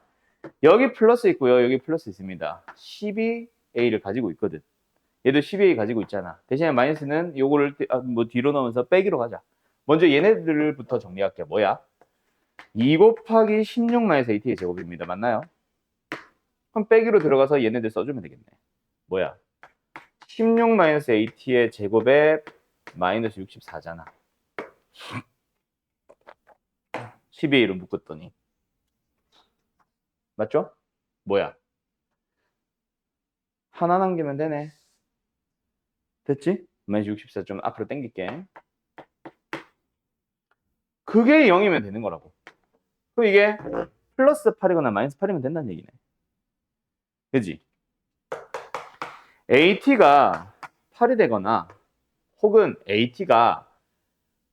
여기 플러스 있고요. 여기 플러스 있습니다. 12a를 가지고 있거든. 얘도 12a 가지고 있잖아. 대신에 마이너스는 요거를 뭐 뒤로 넣으면서 빼기로 가자. 먼저 얘네들부터 정리할게. 뭐야? 2 곱하기 16-at의 제곱입니다. 맞나요? 그럼 빼기로 들어가서 얘네들 써주면 되겠네. 뭐야? 16-at의 제곱에 마이너스 64잖아. 12a로 묶었더니. 맞죠? 뭐야? 하나 남기면 되네. 됐지? 마이너스 64 좀 앞으로 당길게. 그게 0이면 되는 거라고. 그럼 이게 플러스 8이거나 마이너스 8이면 된다는 얘기네. 그지? AT가 8이 되거나 혹은 AT가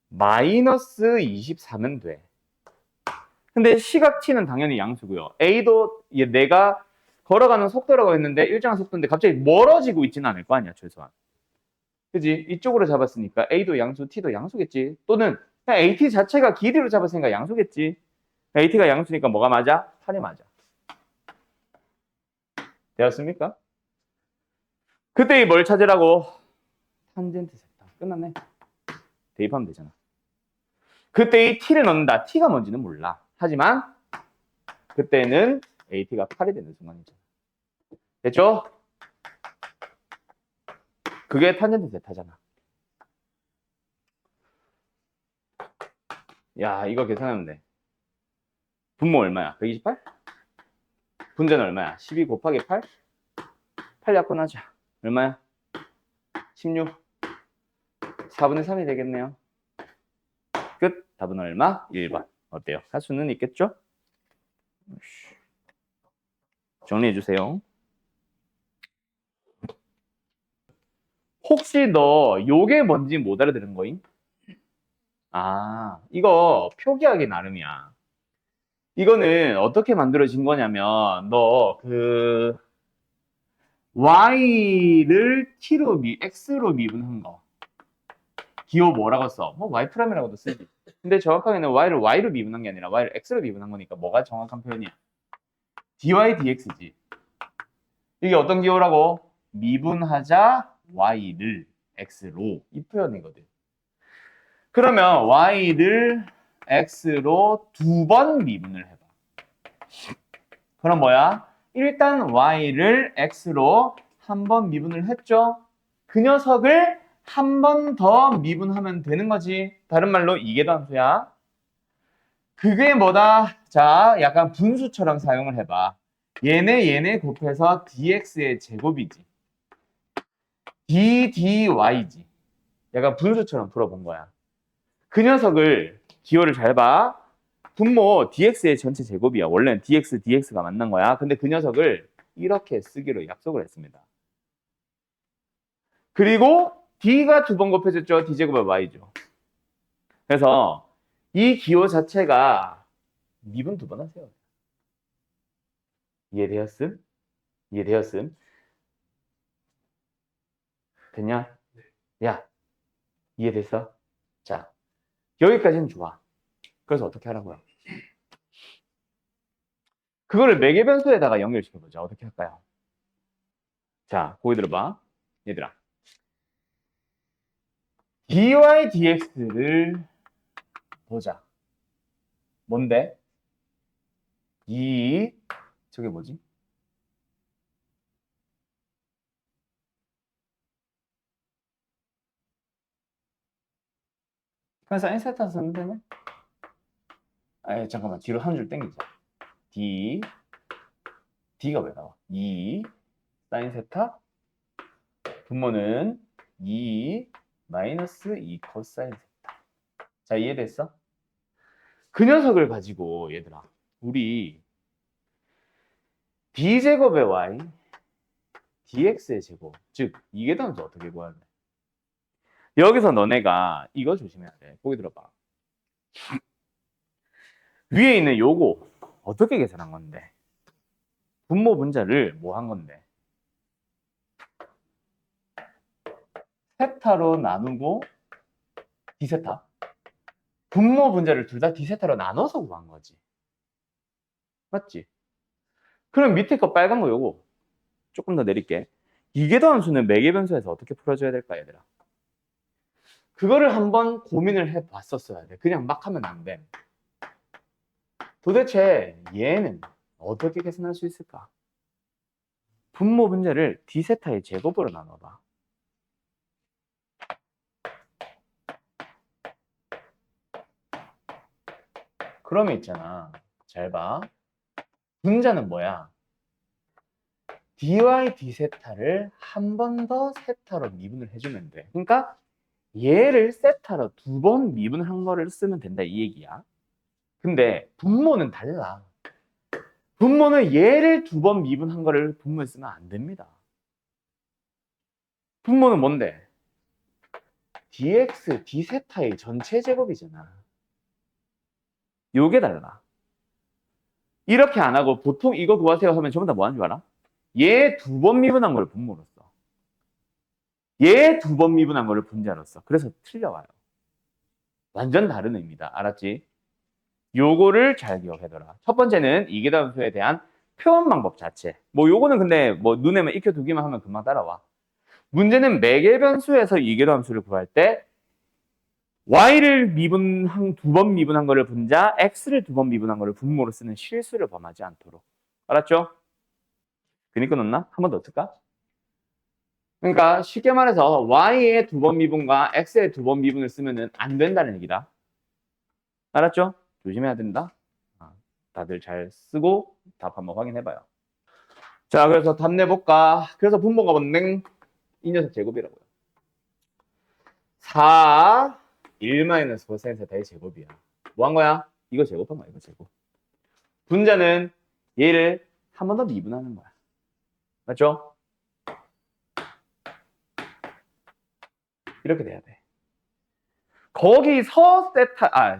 마이너스 24면 돼. 근데 시각 T는 당연히 양수고요. A도 내가 걸어가는 속도라고 했는데 일정한 속도인데 갑자기 멀어지고 있지는 않을 거 아니야, 최소한. 그지? 이쪽으로 잡았으니까 A도 양수, T도 양수겠지. 또는 그냥 AT 자체가 길이로 잡았으니까 양수겠지. AT가 양수니까 뭐가 맞아? 8이 맞아. 되었습니까? 그때 뭘 찾으라고? 탄젠트 세타. 끝났네. 대입하면 되잖아. 그때 이 t를 넣는다. t가 뭔지는 몰라. 하지만 그때는 at가 8이 되는 순간이죠. 됐죠? 그게 탄젠트 세타잖아. 야, 이거 계산하면 돼. 분모 얼마야? 128? 분자는 얼마야? 12 곱하기 8? 8 약분하자. 얼마야? 16. 4분의 3이 되겠네요. 끝. 답은 얼마? 1번. 어때요? 할 수는 있겠죠? 정리해주세요. 혹시 너 요게 뭔지 못 알아들은 거임? 아, 이거 표기하기 나름이야. 이거는 어떻게 만들어진 거냐면 너 그 y를 t로 x로 미분한 거 기호 뭐라고 써? 뭐 y'이라고도 쓰지. 근데 정확하게는 y를 y로 미분한 게 아니라 y를 x로 미분한 거니까 뭐가 정확한 표현이야? dy dx지. 이게 어떤 기호라고? 미분하자 y를 x로 이 표현이거든. 그러면 y를 x로 2번 미분을 해봐. 그럼 뭐야? 일단 y를 x로 한 번 미분을 했죠. 그 녀석을 한 번 더 미분하면 되는 거지. 다른 말로 이게 단수야. 그게 뭐다? 자, 약간 분수처럼 사용을 해봐. 얘네 곱해서 dx의 제곱이지. ddy지. 약간 분수처럼 풀어본 거야. 그 녀석을 기호를 잘 봐. 분모 dx의 전체 제곱이야. 원래는 dx가 만난 거야. 근데 그 녀석을 이렇게 쓰기로 약속을 했습니다. 그리고 d가 두 번 곱해졌죠. d제곱은 y죠. 그래서 이 기호 자체가 미분 두 번 하세요. 이해되었음? 이해되었음? 됐냐? 야, 이해됐어? 자, 여기까지는 좋아. 그래서 어떻게 하라고요? 그거를 매개변수에다가 연결시켜보자. 어떻게 할까요? 자, 거기 들어봐. 얘들아. dy dx를 보자. 뭔데? 저게 뭐지? 그냥 사인 세타 쓰면 되네? 아, 잠깐만. 뒤로 한 줄 땡기자. d가 왜 나와? 2 사인 세타 분모는 2 마이너스 2 코사인 세타. 자, 이해됐어? 그 녀석을 가지고 얘들아, 우리 d제곱의 y dx의 제곱, 즉 이계단수 어떻게 구하냐? 여기서 너네가 이거 조심해야 돼. 거기 들어봐. 위에 있는 요거 어떻게 계산한 건데? 분모 분자를 뭐 한 건데? 세타로 나누고 d세타. 분모 분자를 둘 다 d세타로 나눠서 구한 거지. 맞지? 그럼 밑에 거 빨간 거 요거 조금 더 내릴게. 이계도함수는 매개변수에서 어떻게 풀어줘야 될까, 얘들아? 그거를 한번 고민을 해봤었어야 돼. 그냥 막 하면 안 돼. 도대체 얘는 어떻게 계산할 수 있을까? 분모 분자를 d세타의 제곱으로 나눠봐. 그러면 있잖아. 잘 봐. 분자는 뭐야? dy d세타를 한 번 더 세타로 미분을 해주면 돼. 그러니까 얘를 세타로 두 번 미분한 거를 쓰면 된다 이 얘기야. 근데 분모는 달라. 분모는 얘를 두 번 미분한 거를 분모에 쓰면 안 됩니다. 분모는 뭔데? dx, d세타의 전체 제곱이잖아. 요게 달라. 이렇게 안 하고 보통 이거 구하세요 하면 전부 다 뭐 하는 줄 알아? 얘 두 번 미분한 걸 분모로 써. 얘 두 번 미분한 거를 분자로 써. 그래서 틀려와요. 완전 다른 의미다. 알았지? 요거를 잘 기억해둬라. 첫 번째는 이계함수에 대한 표현 방법 자체. 뭐 요거는 근데 뭐 눈에만 익혀두기만 하면 금방 따라와. 문제는 매개변수에서 이계함수를 구할 때 y를 미분한 두 번 미분한 거를 분자, x를 두 번 미분한 거를 분모로 쓰는 실수를 범하지 않도록. 알았죠? 괜히 끊었나? 한 번 더 쓸까? 그러니까 쉽게 말해서 y의 두 번 미분과 x의 두 번 미분을 쓰면 안 된다는 얘기다. 알았죠? 조심해야 된다. 다들 잘 쓰고 답 한번 확인해봐요. 자, 그래서 답 내볼까? 그래서 분모가 뭔데? 이 녀석 제곱이라고요. 4, 1-코사인 세타의 제곱이야. 뭐 한 거야? 이거 제곱한 거야, 이거 제곱. 분자는 얘를 한 번 더 미분하는 거야. 맞죠? 이렇게 돼야 돼. 거기서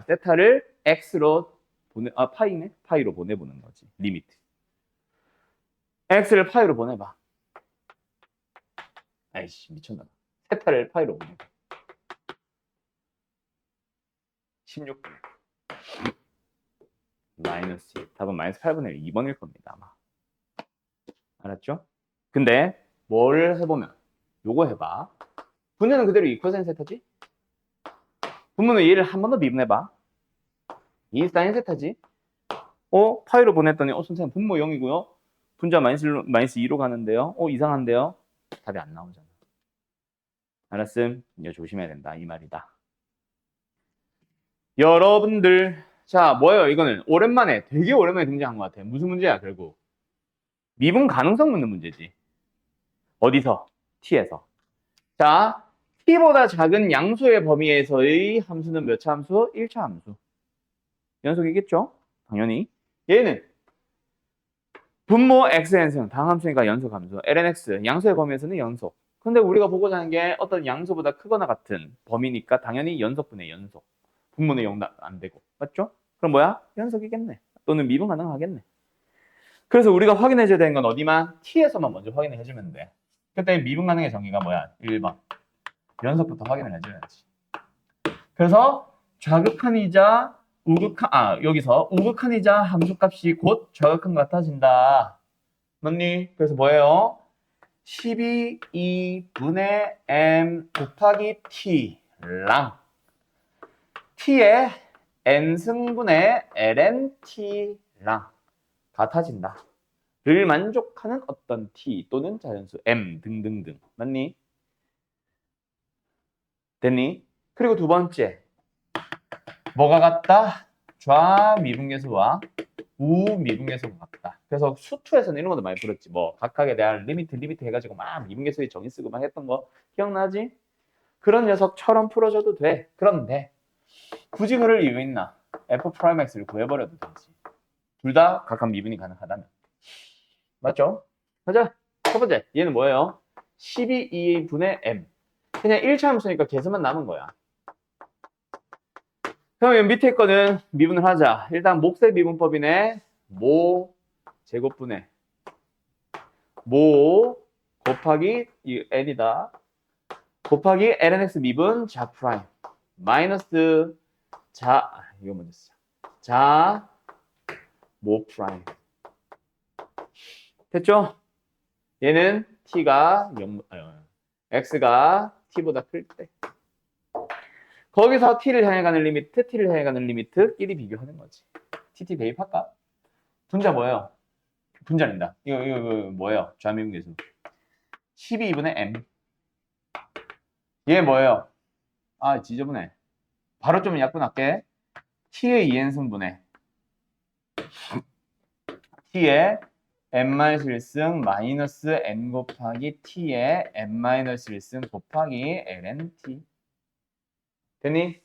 세타를 x로 파이로 보내보는 거지. 리미트. x를 파이로 보내봐. 아이씨, 미쳤나 봐. 세타를 파이로 보내봐. 16분. 마이너스 1. 답은 마이너스 8분의 1, 2번일 겁니다, 아마. 알았죠? 근데 뭘 해보면 요거 해봐. 분자는 그대로 2코사인 세타지? 분모는 얘를 한 번 더 미분해봐. 2 사인 세타지? 파이로 보냈더니 선생님 분모 0이고요. 분자 마이너스 2로 가는데요. 이상한데요? 답이 안 나오잖아. 알았음? 이제 조심해야 된다. 이 말이다. 여러분들, 자, 뭐예요? 이거는 되게 오랜만에 등장한 것 같아. 무슨 문제야, 결국? 미분 가능성 묻는 문제지. 어디서? t에서. 자, t보다 작은 양수의 범위에서의 함수는 몇 차 함수? 1차 함수. 연속이겠죠? 당연히. 얘는 분모 xn승, 당함수니까 연속함수. lnx, 양수의 범위에서는 연속. 근데 우리가 보고자 하는 게 어떤 양수보다 크거나 같은 범위니까 당연히 연속분의 연속. 분모는 0 안 되고. 맞죠? 그럼 뭐야? 연속이겠네. 또는 미분 가능하겠네. 그래서 우리가 확인해줘야 되는 건 어디만? t에서만 먼저 확인을 해주면 돼. 그때 미분 가능의 정의가 뭐야? 1번. 연속부터 확인을 해줘야지. 그래서 좌극한이자 여기서 우극한이자 함수값이 곧 좌극한 같아진다. 맞니? 그래서 뭐예요? 12 2분의 m 곱하기 t랑 t의 n승분의 lnt랑 같아진다. 를 만족하는 어떤 t 또는 자연수 m 등등등. 맞니? 됐니? 그리고 두 번째. 뭐가 같다? 좌미분계수와 우미분계수가 같다. 그래서 수투에서는 이런 것도 많이 들었지. 뭐 각각에 대한 리미트 해가지고 막 미분계수의 정의 쓰고 막 했던 거 기억나지? 그런 녀석처럼 풀어줘도 돼. 그런데 굳이 그럴 이유 있나? f'(x'를 구해버려도 되지. 둘 다 각각 미분이 가능하다면. 맞죠? 가자. 첫 번째. 얘는 뭐예요? 12분의 m. 그냥 1차 함수니까 계수만 남은 거야. 그럼 여기 밑에 거는 미분을 하자. 일단 몫의 미분법이네. 모 제곱분의 모 곱하기 이 n이다. 곱하기 lnx 미분 자 프라임 마이너스 이거 먼저 쓰자. 모 프라임. 됐죠? 얘는 t가 x가 t보다 클 때. 거기서 t를 향해 가는 리미트, t를 향해 가는 리미트끼리 비교하는 거지. tt 대입할까? 분자 뭐예요? 분자된다. 이거 뭐예요? 좌미분계수. 12분의 m. 얘 뭐예요? 아, 지저분해. 바로 좀 약분할게. t의 2n승분의 t의 n-1승 마이너스 n 곱하기 t의 n-1승 곱하기 lnt. 됐니?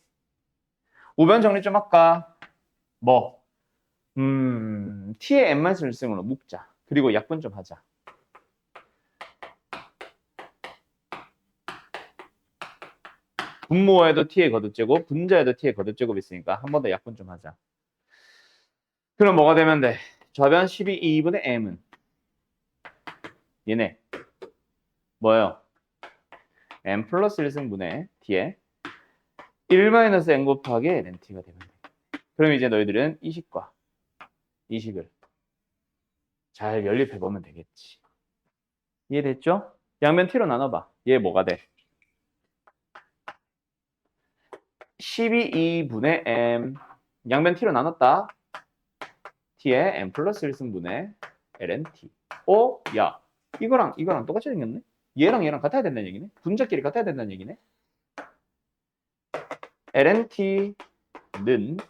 우변 정리 좀 할까? 뭐? t의 n-1승으로 묶자. 그리고 약분 좀 하자. 분모에도 t의 거듭제곱, 분자에도 t의 거듭제곱 있으니까 한 번 더 약분 좀 하자. 그럼 뭐가 되면 돼? 좌변 12분의 m은 얘네 뭐예요? m 플러스 1승분의 t에 1-n 곱하기 lnt가 되면 돼. 그럼 이제 너희들은 이식과 이식을 잘 연립해보면 되겠지. 이해됐죠? 양면 t로 나눠봐. 얘 뭐가 돼? 12분의 m 양면 t로 나눴다. t에 m 플러스 1승분의 lnt. 야, 이거랑 똑같이 생겼네? 얘랑 같아야 된다는 얘기네? 분자끼리 같아야 된다는 얘기네? lnt는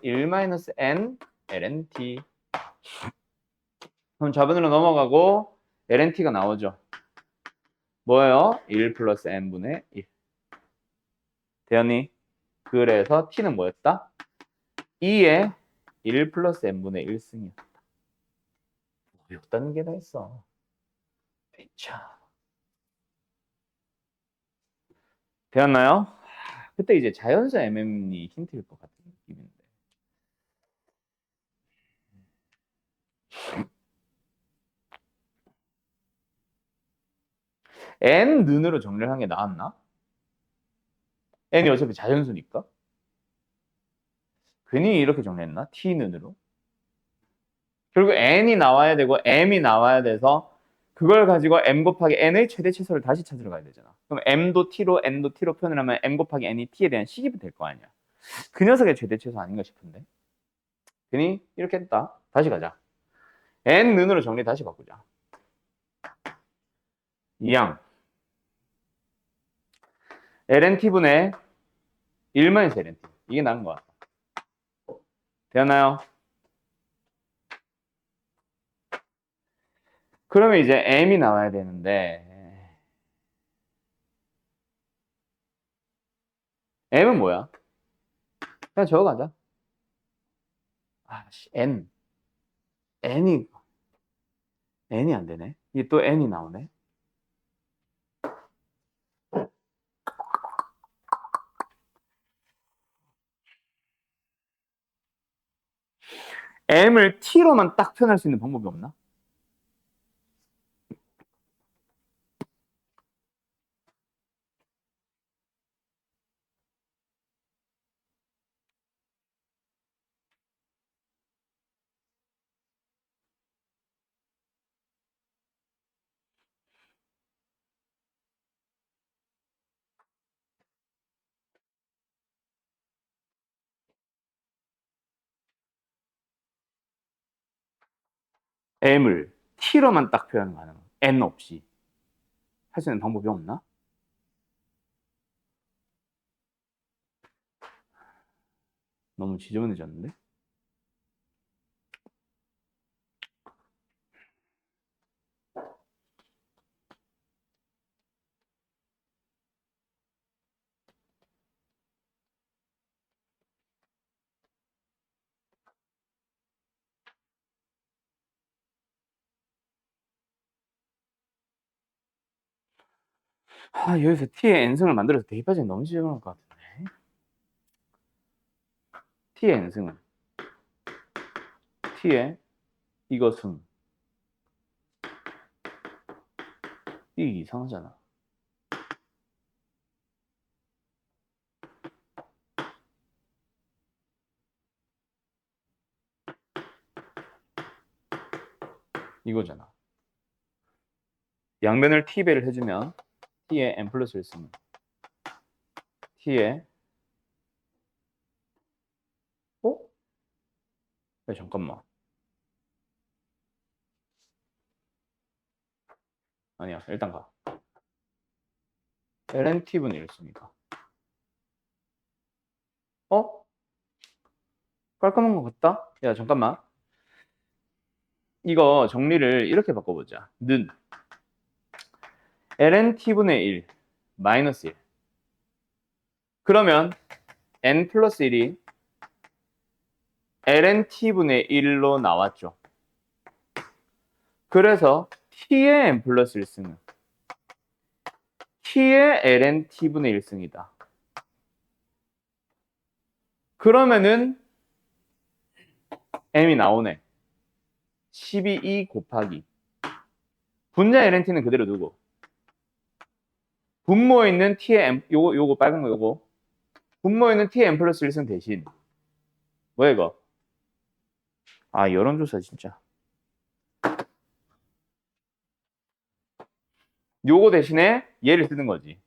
1-n lnt. 그럼 좌변으로 넘어가고 lnt가 나오죠. 뭐예요? 1 플러스 n분의 1. 되었니? 그래서 t는 뭐였다? 2에 1 플러스 n분의 1승이었다. 어렵다는 게 다 있어. 자, 되었나요? 그때 이제 자연수 mm이 힌트일 것 같은 느낌인데. n는으로 정리를 한 게 나았나? n이 어차피 자연수니까. 괜히 이렇게 정리했나? t는으로. 결국 n이 나와야 되고 m이 나와야 돼서 그걸 가지고 m 곱하기 n의 최대 최소를 다시 찾으러 가야 되잖아. 그럼 m도 t로 n도 t로 표현을 하면 m 곱하기 n이 t에 대한 식이 될 거 아니야. 그 녀석의 최대 최소 아닌가 싶은데. 괜히 이렇게 했다. 다시 가자. n는으로 정리 다시 바꾸자. 이양 lnt분의 1-lnt. 이게 나은 것 같다. 되었나요? 그러면 이제 m이 나와야 되는데 m은 뭐야? 그냥 적어가자. n. n이 안 되네. 이게 또 n이 나오네. m을 t로만 딱 표현할 수 있는 방법이 없나? m을 t로만 딱 표현 가능. n 없이 할 수 있는 방법이 없나? 너무 지저분해졌는데? 여기서 t의 n승을 만들어서 대입하자니 너무 지저분할 것 같은데. t의 n승은 t의 이것은 이게 이상하잖아. 이거잖아. 양변을 t배를 해주면 t의 n 플러스 1승 t의 잠깐만. 아니야, 일단 가. ln t분의 1승이다. 깔끔한 것 같다? 야, 잠깐만. 이거 정리를 이렇게 바꿔보자. 는 ln t분의 1 마이너스 1. 그러면 n 플러스 1이 ln t분의 1로 나왔죠. 그래서 t의 n 플러스 1승은 t의 ln t분의 1승이다. 그러면은 m이 나오네. 12 곱하기 분자 ln t는 그대로 두고 분모에 있는 t의 m 요거 빨간 거 요거 분모에 있는 t의 n 플러스 1승 대신 뭐야 이거? 여론조사 진짜. 요거 대신에 얘를 쓰는 거지.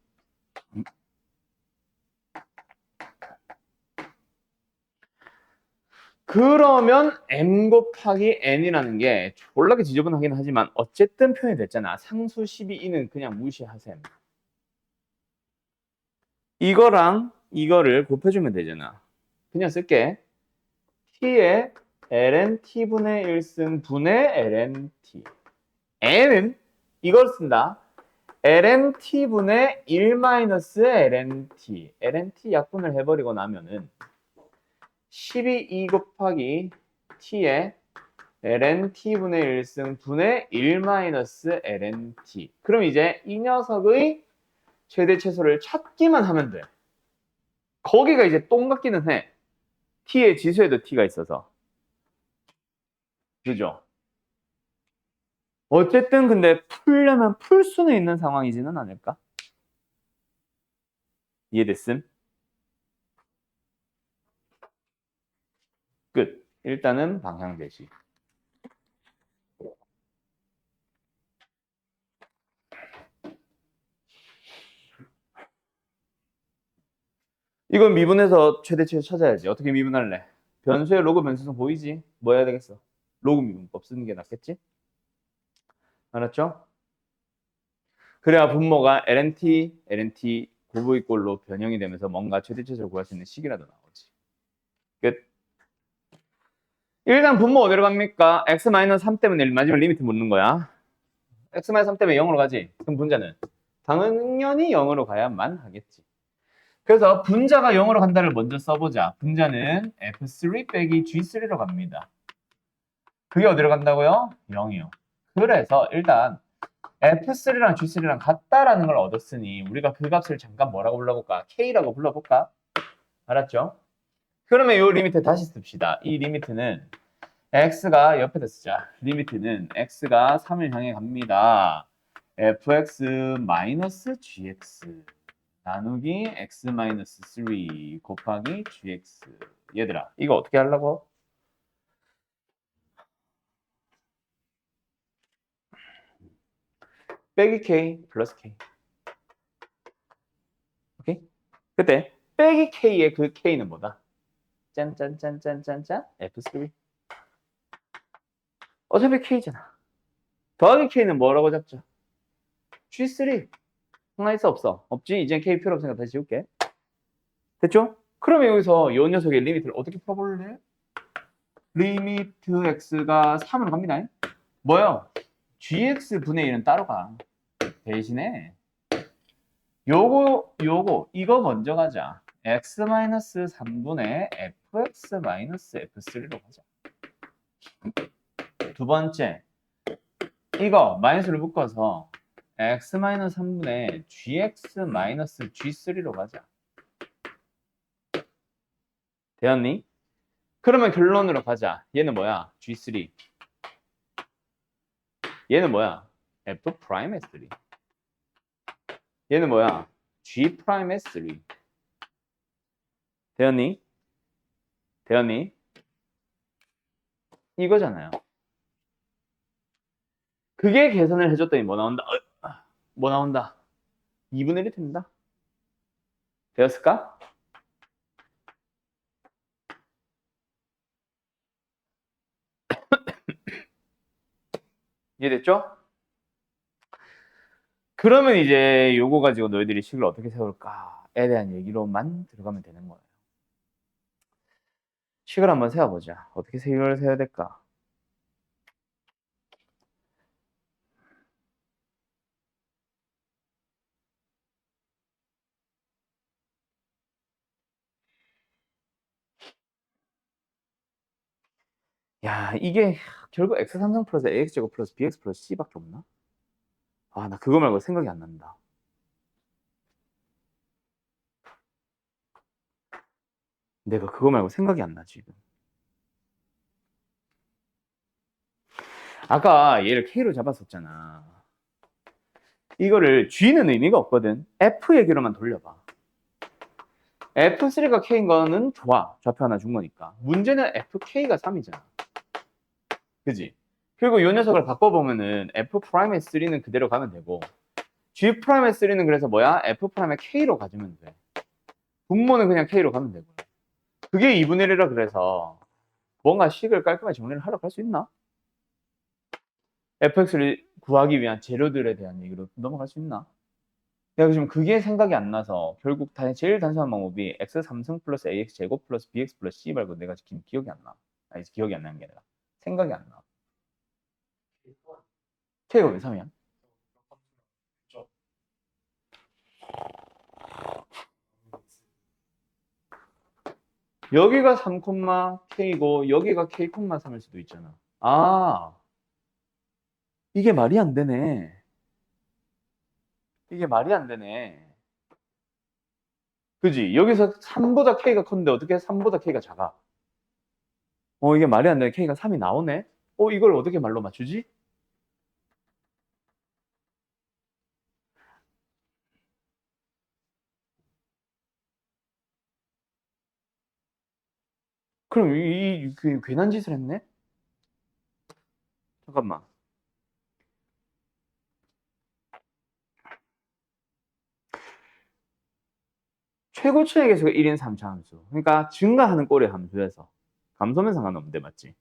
그러면 m 곱하기 n이라는 게 졸라게 지저분하긴 하지만 어쨌든 표현이 됐잖아. 상수 12는 그냥 무시하셈. 이거랑 이거를 곱해주면 되잖아. 그냥 쓸게. t의 ln t분의 1승 분의 ln t. n은 이걸 쓴다. ln t분의 1 마이너스 ln t. ln t 약분을 해버리고 나면은 12 곱하기 t의 ln t분의 1승 분의 1 마이너스 ln t. 그럼 이제 이 녀석의 최대 최소를 찾기만 하면 돼. 거기가 이제 똥 같기는 해. t의 지수에도 t가 있어서. 그죠? 어쨌든 근데 풀려면 풀 수는 있는 상황이지는 않을까? 이해됐음? 끝. 일단은 방향 제시. 이건 미분해서 최대 최소 찾아야지. 어떻게 미분할래? 변수의 로그 변수성 보이지? 뭐 해야 되겠어? 로그 미분법 쓰는 게 낫겠지? 알았죠? 그래야 분모가 ln t 고부익골로 변형이 되면서 뭔가 최대 최소를 구할 수 있는 식이라도 나오지. 끝. 일단 분모 어디로 갑니까? x-3 때문에 마지막 리미트 묻는 거야. x-3 때문에 0으로 가지. 그럼 분자는 당연히 0으로 가야만 하겠지. 그래서 분자가 0으로 간다를 먼저 써보자. 분자는 F3 빼기 G3로 갑니다. 그게 어디로 간다고요? 0이요. 그래서 일단 F3랑 G3랑 같다라는 걸 얻었으니 우리가 그 값을 잠깐 뭐라고 불러볼까? K라고 불러볼까? 알았죠? 그러면 이 리미트 다시 씁시다. 이 리미트는 x가 옆에다 쓰자. 리미트는 x가 3을 향해 갑니다. fx-gx 나누기 x-3 곱하기 gx. 얘들아, 이거 어떻게 하려고? 빼기 k 플러스 k. 오케이? 그때 빼기 k의 그 k는 뭐다? 짠짠짠짠짠짠 f3. 어차피 k잖아. 더하기 k는 뭐라고 잡죠? g3. 하나 있어 없어? 없지? 이젠 k 필요 없으니까 다시 지울게. 됐죠? 그러면 여기서 이 녀석의 리미트를 어떻게 풀어볼래? 리미트 x가 3으로 갑니다. 뭐요? gx 분의 1은 따로 가. 대신에 이거 먼저 가자. x-3분의 fx-f3로 가자. 두 번째, 이거 마이너스를 묶어서 x-3분의 gx-g3로 가자. 되었니? 그러면 결론으로 가자. 얘는 뭐야? G3. 얘는 뭐야? F'S3. 얘는 뭐야? G'S3. 되었니? 되었니? 이거잖아요. 그게 계산을 해줬더니 뭐 나온다? 뭐 나온다? 2분의 1이 됩니다. 되었을까? 이해됐죠? 그러면 이제 요거 가지고 너희들이 식을 어떻게 세울까에 대한 얘기로만 들어가면 되는 거예요. 식을 한번 세워보자. 어떻게 식을 세워야 될까? 야, 이게 결국 x3성 플러스 ax제곱 플러스 bx 플러스 c밖에 없나? 아, 나 그거 말고 생각이 안 난다. 내가 그거 말고 생각이 안 나, 지금. 아까 얘를 K로 잡았었잖아. 이거를 G는 의미가 없거든. F 얘기로만 돌려봐. F3가 K인 거는 좋아. 좌표 하나 준 거니까. 문제는 FK가 3이잖아. 그지? 그리고 이 녀석을 바꿔보면은 F'의 3는 그대로 가면 되고 G'의 3는 그래서 뭐야? F'의 K로 가주면 돼. 분모는 그냥 K로 가면 되고. 그게 2분의 1이라 그래서 뭔가 식을 깔끔하게 정리를 하러 갈 수 있나? fx를 구하기 위한 재료들에 대한 얘기로 넘어갈 수 있나? 내가 지금 그게 생각이 안 나서 결국 제일 단순한 방법이 x 3승 플러스 ax 제곱 플러스 bx 플러스 c 말고 내가 지금 기억이 안 나. 아니 기억이 안 나는 게 아니라 생각이 안 나. k가 왜 3이야? 여기가 3, k고 여기가 k, 3일 수도 있잖아. 아, 이게 말이 안 되네. 이게 말이 안 되네. 그지? 여기서 3보다 k가 컸는데 어떻게 3보다 k가 작아? 이게 말이 안 되네. k가 3이 나오네? 이걸 어떻게 말로 맞추지? 그럼 그 괜한 짓을 했네? 잠깐만. 최고치의 개수가 1인 3차 함수. 그러니까 증가하는 꼴의 함수에서 감소면 상관없는데 맞지?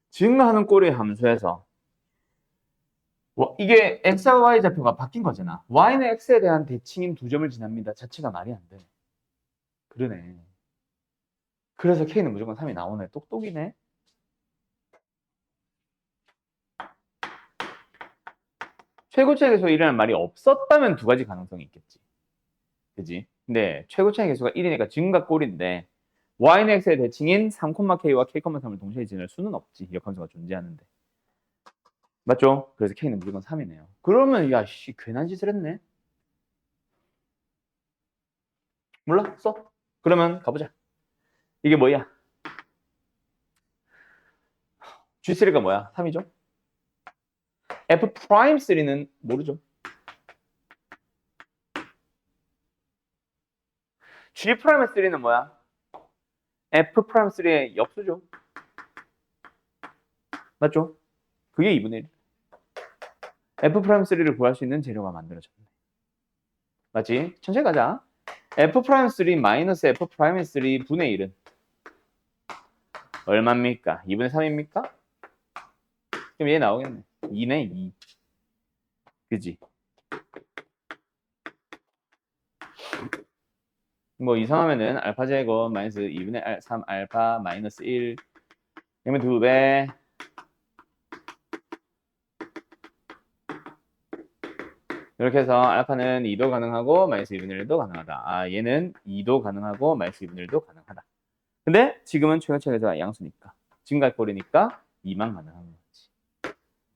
증가하는 꼴의 함수에서 이게 x와 y 좌표가 바뀐 거잖아. y는 x에 대한 대칭인 두 점을 지납니다. 자체가 말이 안 돼. 그러네. 그래서 k는 무조건 3이 나오네. 똑똑이네. 최고치의 개수가 1이라는 말이 없었다면 두 가지 가능성이 있겠지. 그지? 근데 최고차의 개수가 1이니까 증가 꼴인데 y는 x의 대칭인 3,k와 k,3을 동시에 지낼 수는 없지. 역함수가 존재하는데. 맞죠? 그래서 k는 무조건 3이네요. 그러면 야씨 괜한 짓을 했네. 몰라? 써? 그러면 가보자. 이게 뭐야? G3가 뭐야? 3이죠? F'3는 모르죠. G'3는 뭐야? F'3의 역수죠. 맞죠? 그게 2분의 1. F'3를 구할 수 있는 재료가 만들어졌네. 맞지? 천천히 가자. F'3 마이너스 F'3 분의 1은 얼마입니까? 2분의 3입니까? 그럼 얘 나오겠네. 2네 2. 그지? 뭐 이상하면은 알파 제곱 마이너스 2분의 3 알파 마이너스 1 그러면 2배 이렇게 해서 알파는 2도 가능하고 마이너스 2분의 1도 가능하다. 아 얘는 2도 가능하고 마이너스 2분의 1도 가능하다. 근데 지금은 최고차계수가 양수니까 증가꼴이니까 2만 가능한 거지.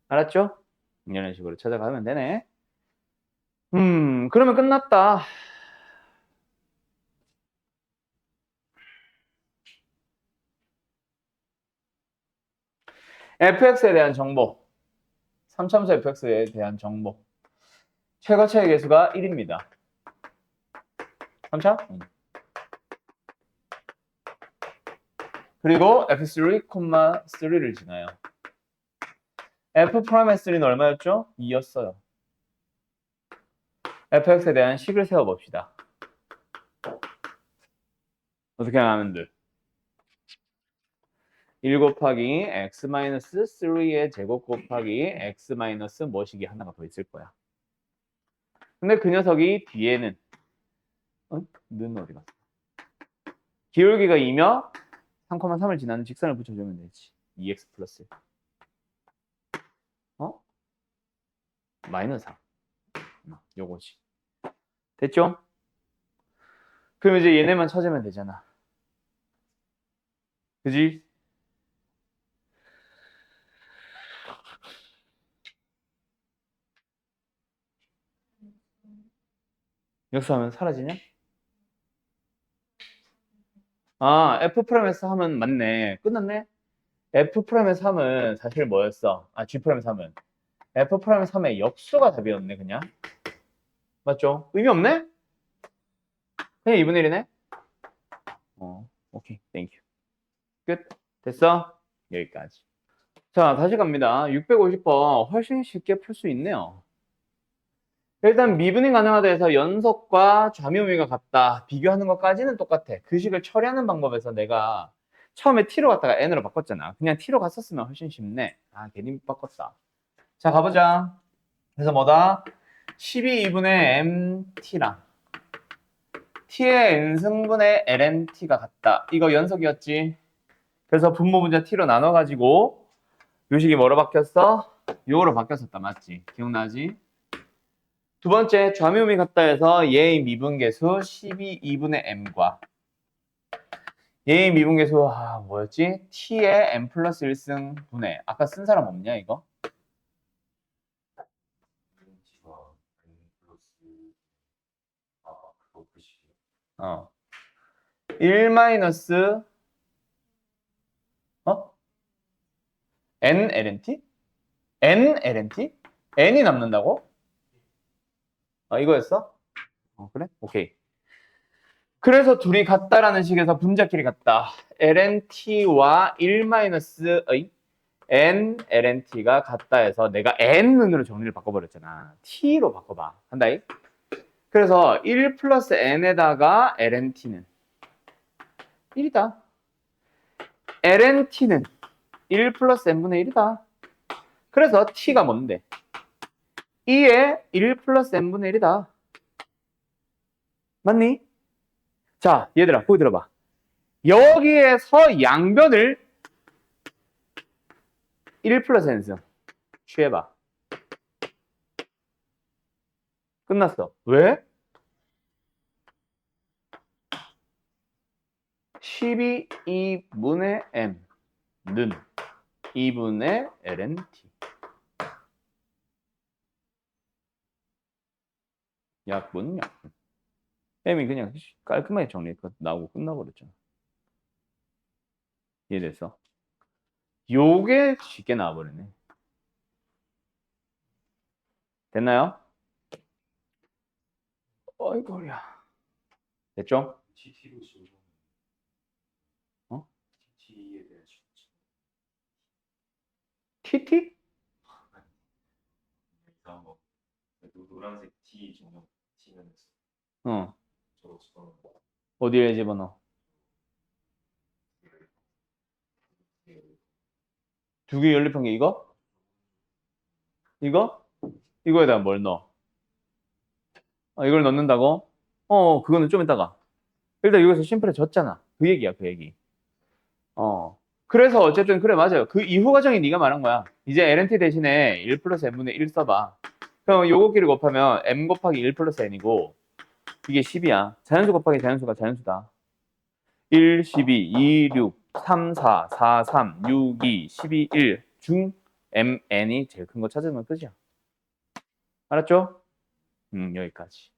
알았죠? 이런 식으로 찾아가면 되네. 그러면 끝났다. fx에 대한 정보. 3참수 fx에 대한 정보. 최고차의 개수가 1입니다. 3차? 그리고 f3,3를 지나요. f'(3는 얼마였죠? 2였어요. fx에 대한 식을 세워봅시다. 어떻게 하면 돼? 1 곱하기 x-3의 제곱 곱하기 x- 뭐시기 하나가 더 있을 거야. 근데 그 녀석이 뒤에는 는 어디 갔어? 기울기가 2며 3,3을 지나는 직선을 붙여주면 되지. 2x 플러스 마이너스 4. 요거지. 됐죠? 그럼 이제 얘네만 찾으면 되잖아. 그지? 역수하면 사라지냐? 아, F'에서 하면 맞네. 끝났네? F'에서 하면 사실 뭐였어? 아, G'에서 하면 F'의 3의 역수가 답이었네, 그냥. 맞죠? 의미 없네? 그냥 2분의 1이네? 오케이, 땡큐. 끝. 됐어? 여기까지. 자, 다시 갑니다. 650번 훨씬 쉽게 풀 수 있네요. 일단 미분이 가능하다 해서 연속과 좌미우미가 같다. 비교하는 것까지는 똑같아. 그 식을 처리하는 방법에서 내가 처음에 t로 갔다가 n으로 바꿨잖아. 그냥 t로 갔었으면 훨씬 쉽네. 아, 괜히 바꿨다. 자, 가보자. 그래서 뭐다? 12분의 mt랑 t의 n승분의 lnt가 같다. 이거 연속이었지? 그래서 분모 분자 t로 나눠가지고 요식이 뭐로 바뀌었어? 요로 바뀌었었다. 맞지? 기억나지? 두 번째, 좌미우미 같다 해서 얘의 미분계수 12분의 m과 얘의 미분계수 뭐였지? t의 m 플러스 1승 분의 아까 쓴 사람 없냐 이거? 어. 1 마이너스 n lnt? n lnt? n이 남는다고? 이거였어? 그래? 오케이. 그래서 둘이 같다라는 식에서 분자끼리 같다. lnt와 1 마이너스 n lnt가 같다 해서 내가 n으로 정리를 바꿔버렸잖아. t로 바꿔봐. 한다이? 그래서 1 플러스 n에다가 lnt는 1이다. lnt는 1 플러스 n분의 1이다. 그래서 t가 뭔데? 2에 1 플러스 n분의 1이다. 맞니? 자, 얘들아, 보기 들어봐. 여기에서 양변을 1 플러스 n승 취해봐. 끝났어. 왜? 12분의 m는 2분의 ln t. 약분. m이 그냥 깔끔하게 정리 나오고 끝나버렸잖아. 이해됐어? 요게 쉽게 나와버리네. 됐나요? 어이구야. 됐죠? 어? TT? 노란색 T 종류 T는 어. 저거 집어넣어. 어디에 집어넣어? 두 개 연립한 게 이거? 이거? 이거에다가 뭘 넣어? 이걸 넣는다고? 그거는 좀 이따가. 일단 여기서 심플해졌잖아. 그 얘기야, 그 얘기. 그래서 어쨌든 그래 맞아요. 그 이후 과정이 네가 말한 거야. 이제 LNT 대신에 1 플러스 n분의 1 써봐. 그럼 요거끼리 곱하면 m 곱하기 1 플러스 n이고 이게 10이야. 자연수 곱하기 자연수가 자연수다. 1, 12, 2, 6, 3, 4, 4, 3, 6, 2, 12, 1 중 m, n이 제일 큰 거 찾으면 끝이야. 알았죠? 여기까지.